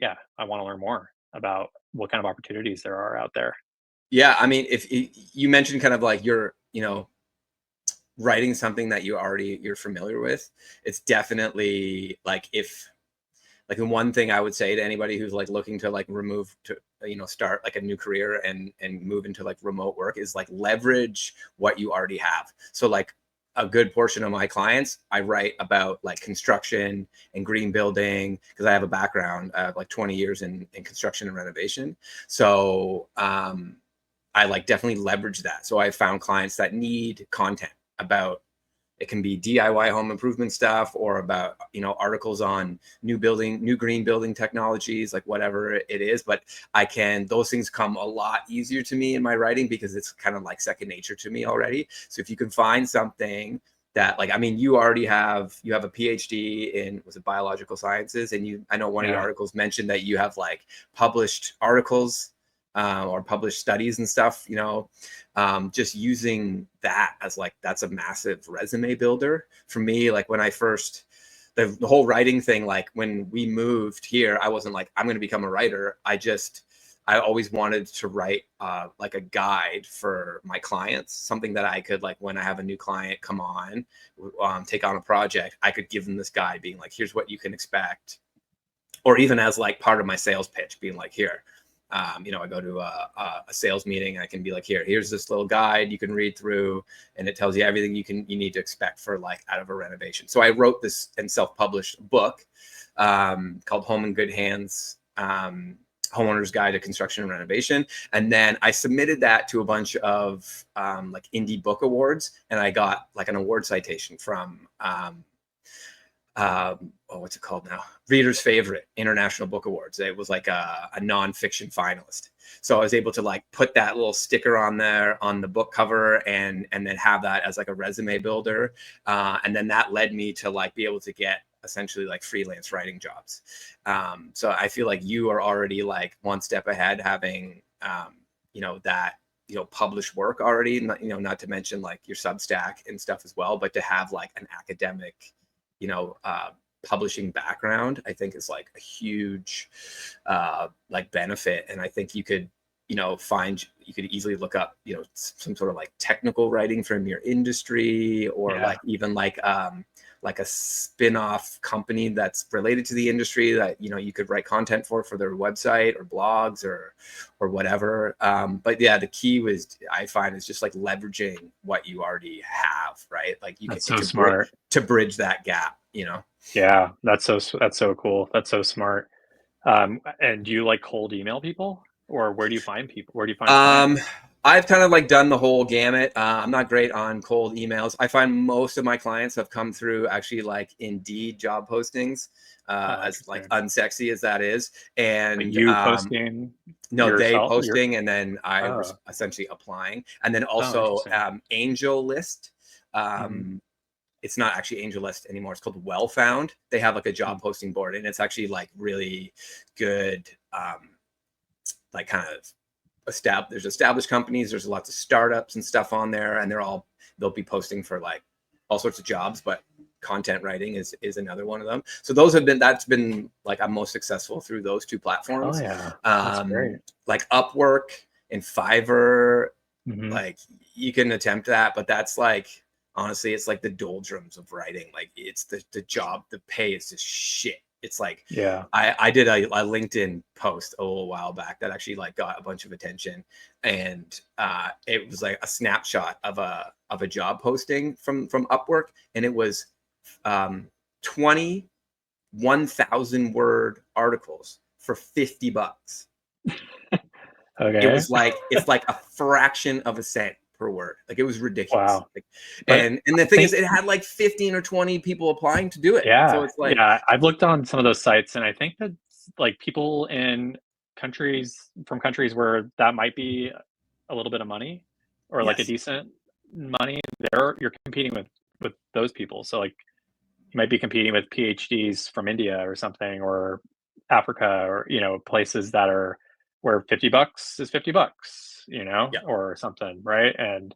yeah, I want to learn more about what kind of opportunities there are out there. Yeah, I mean, if you mentioned kind of like you're, writing something that you're familiar with, it's definitely like, if like, the one thing I would say to anybody who's like looking to like remove to start like a new career and move into like remote work is like leverage what you already have. So like, a good portion of my clients, I write about like construction and green building, because I have a background of like 20 years in construction and renovation. So I like definitely leverage that. So I found clients that need content about, it can be DIY home improvement stuff, or about, articles on new green building technologies, like whatever it is. But those things come a lot easier to me in my writing, because it's kind of like second nature to me already. So if you can find something that, like, I mean, you have a PhD in, was it biological sciences? And I know one of your Yeah. articles mentioned that you have like published articles, or published studies and stuff, just using that as like, that's a massive resume builder for me. Like, when I first, the whole writing thing, like when we moved here, I wasn't like, I'm going to become a writer. I always wanted to write like a guide for my clients, something that I could, like, when I have a new client come on, take on a project, I could give them this guide being like, here's what you can expect. Or even as like part of my sales pitch, being like, here, I go to a sales meeting, I can be like, here's this little guide you can read through, and it tells you everything you need to expect for like out of a renovation. So I wrote this and self-published book called Home in Good Hands, Homeowner's Guide to Construction and Renovation. And then I submitted that to a bunch of like indie book awards, and I got like an award citation from what's it called now? Reader's Favorite International Book Awards. It was like a nonfiction finalist. So I was able to like put that little sticker on there on the book cover, and then have that as like a resume builder. And then that led me to like be able to get essentially like freelance writing jobs. So I feel like you are already like one step ahead, having that published work already, not to mention like your Substack and stuff as well, but to have like an academic publishing background, I think is like a huge like benefit. And I think you could easily look up some sort of like technical writing from your industry, or Yeah. like even like a spin-off company that's related to the industry that you could write content for their website or blogs or whatever. But yeah, the key I find is just like leveraging what you already have, right? Like That's so smart. to bridge that gap. Yeah, that's so cool. That's so smart. And do you like cold email people, or where do you find people? Where do you find clients? I've kind of like done the whole gamut. I'm not great on cold emails. I find most of my clients have come through actually like Indeed job postings, Oh, as like interesting. unsexy as that is. Like And you posting no, they yourself? posting, and then I was Oh, essentially applying. And then oh, also interesting. Angel List. Hmm. It's not actually Angel List anymore. It's called Well Found. They have like a job posting board, and it's actually like really good, like kind of there's established companies, there's lots of startups and stuff on there, and they'll be posting for like all sorts of jobs, but content writing is another one of them. So that's been like, I'm most successful through those two Oh platforms. yeah, that's great. Like Upwork, and Fiverr, Mhm. like you can attempt that, but that's like, honestly, it's like the doldrums of writing. Like it's the job, the pay is just shit. It's like, Yeah. I did a LinkedIn post a little while back that actually like got a bunch of attention, and it was like a snapshot of a job posting from Upwork, and it was 20 1,000 word articles for $50. It Okay. was like, it's like a fraction of a cent per word. Like it was ridiculous. Wow. Like, But and the I thing is, think it had like 15 or 20 people applying to do it. So yeah, it's like, yeah, I've looked on some of those sites, and I think that like people in countries where that might be a little bit of money or like a yes, decent money, you're competing with those people. So like you might be competing with PhDs from India or something, or Africa, or places that are where $50 is $50, yeah. or something, right? And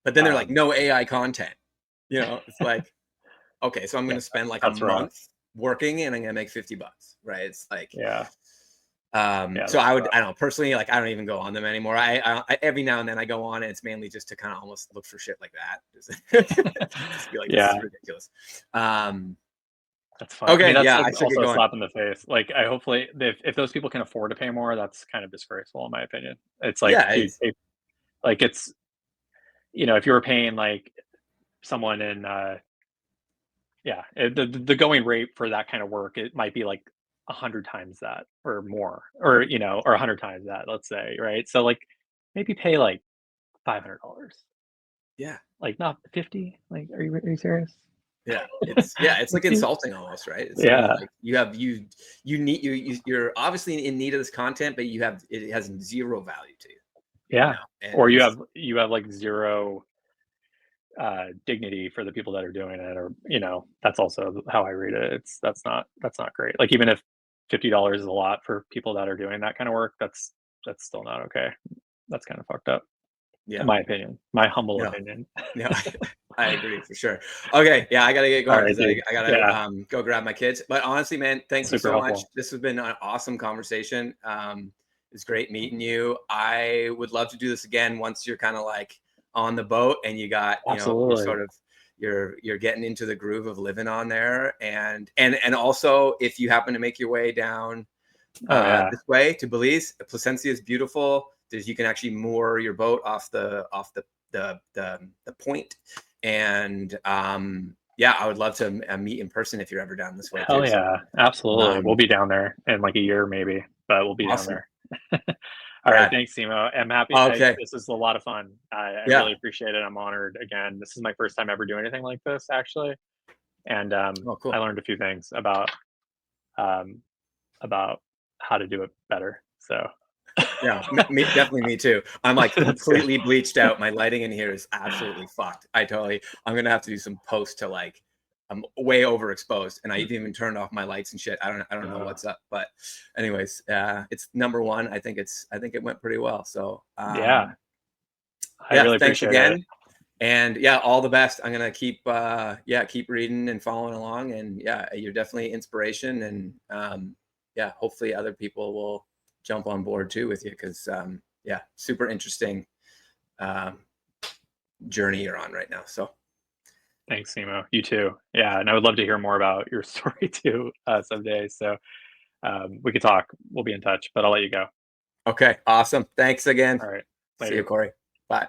But then they're like, um, no AI content. It's like, okay, so I'm going yeah, to spend like a that's rough. month working and I'm going to make $50, right? It's like, Yeah, yeah, so that's I rough. don't know, personally, like I don't even go on them anymore. I every now and then I go on, and it's mainly just to kind of almost look for shit like that. Just be like, this is Yeah, ridiculous. that's fun. I mean, Okay, that's yeah, like I should get also a going. slap in the face. Like, I hopefully, if those people can afford to pay more, that's kind of disgraceful in my opinion. It's like, Yeah, dude, like it's if you were paying like someone in yeah, the going rate for that kind of work, it might be like 100 times that or more, or 100 times that, let's say, right? So like maybe pay like $500, yeah, like not 50. Like, are you serious? it's like 50? insulting almost, right? It's saying Yeah, like you need you're obviously in need of this content, but it has zero value to you, yeah. Or and you have like zero dignity for the people that are doing it, or that's also how I read it. That's not great. Like, even if $50 is a lot for people that are doing that kind of work, that's still not okay. That's kind of fucked up, in yeah, my opinion, my humble yeah, opinion. yeah. I agree for sure. Okay, yeah, I gotta get All going right, because dude. I gotta Yeah, go grab my kids. But honestly, man, thank you super so much. helpful. This has been an awesome conversation. It's great meeting you. I would love to do this again once you're kind of like on the boat and you got, you're Absolutely. sort of you're getting into the groove of living on there, and also if you happen to make your way down Oh yeah. this way to Belize. Placencia is beautiful. You can actually moor your boat off the point, and yeah, I would love to meet in person if you're ever down this way Hell too. So yeah. Absolutely. We'll um, be down there in like a year maybe, but we'll be down awesome, there. All right. Brad. Thanks, Simo. I'm happy. Okay, This is a lot of fun. I yeah. really appreciate it. I'm honored. Again, this is my first time ever doing anything like this, actually. And Oh, I cool. learned a few things um, about how to do it better. So Yeah, definitely me too. I'm like that's good. completely bleached out. My lighting in here is absolutely fucked. I'm gonna have to do some post to like, I'm way overexposed, and I've even turned off my lights and shit. I don't know Uh, what's up, but anyways, it's number one. I think it went pretty well. So yeah, I yeah, really thanks appreciate it. again, and yeah, all the best. I'm gonna keep reading and following along, and yeah, you're definitely inspiration, and yeah, hopefully other people will jump on board too with you because yeah, super interesting um, journey you're on right now. So Thanks, Simo. You too. Yeah, and I would love to hear more about your story too someday. So we could talk. We'll be in touch, but I'll let you go. okay, awesome. Thanks again. All right. See you, Later. Cory. Bye.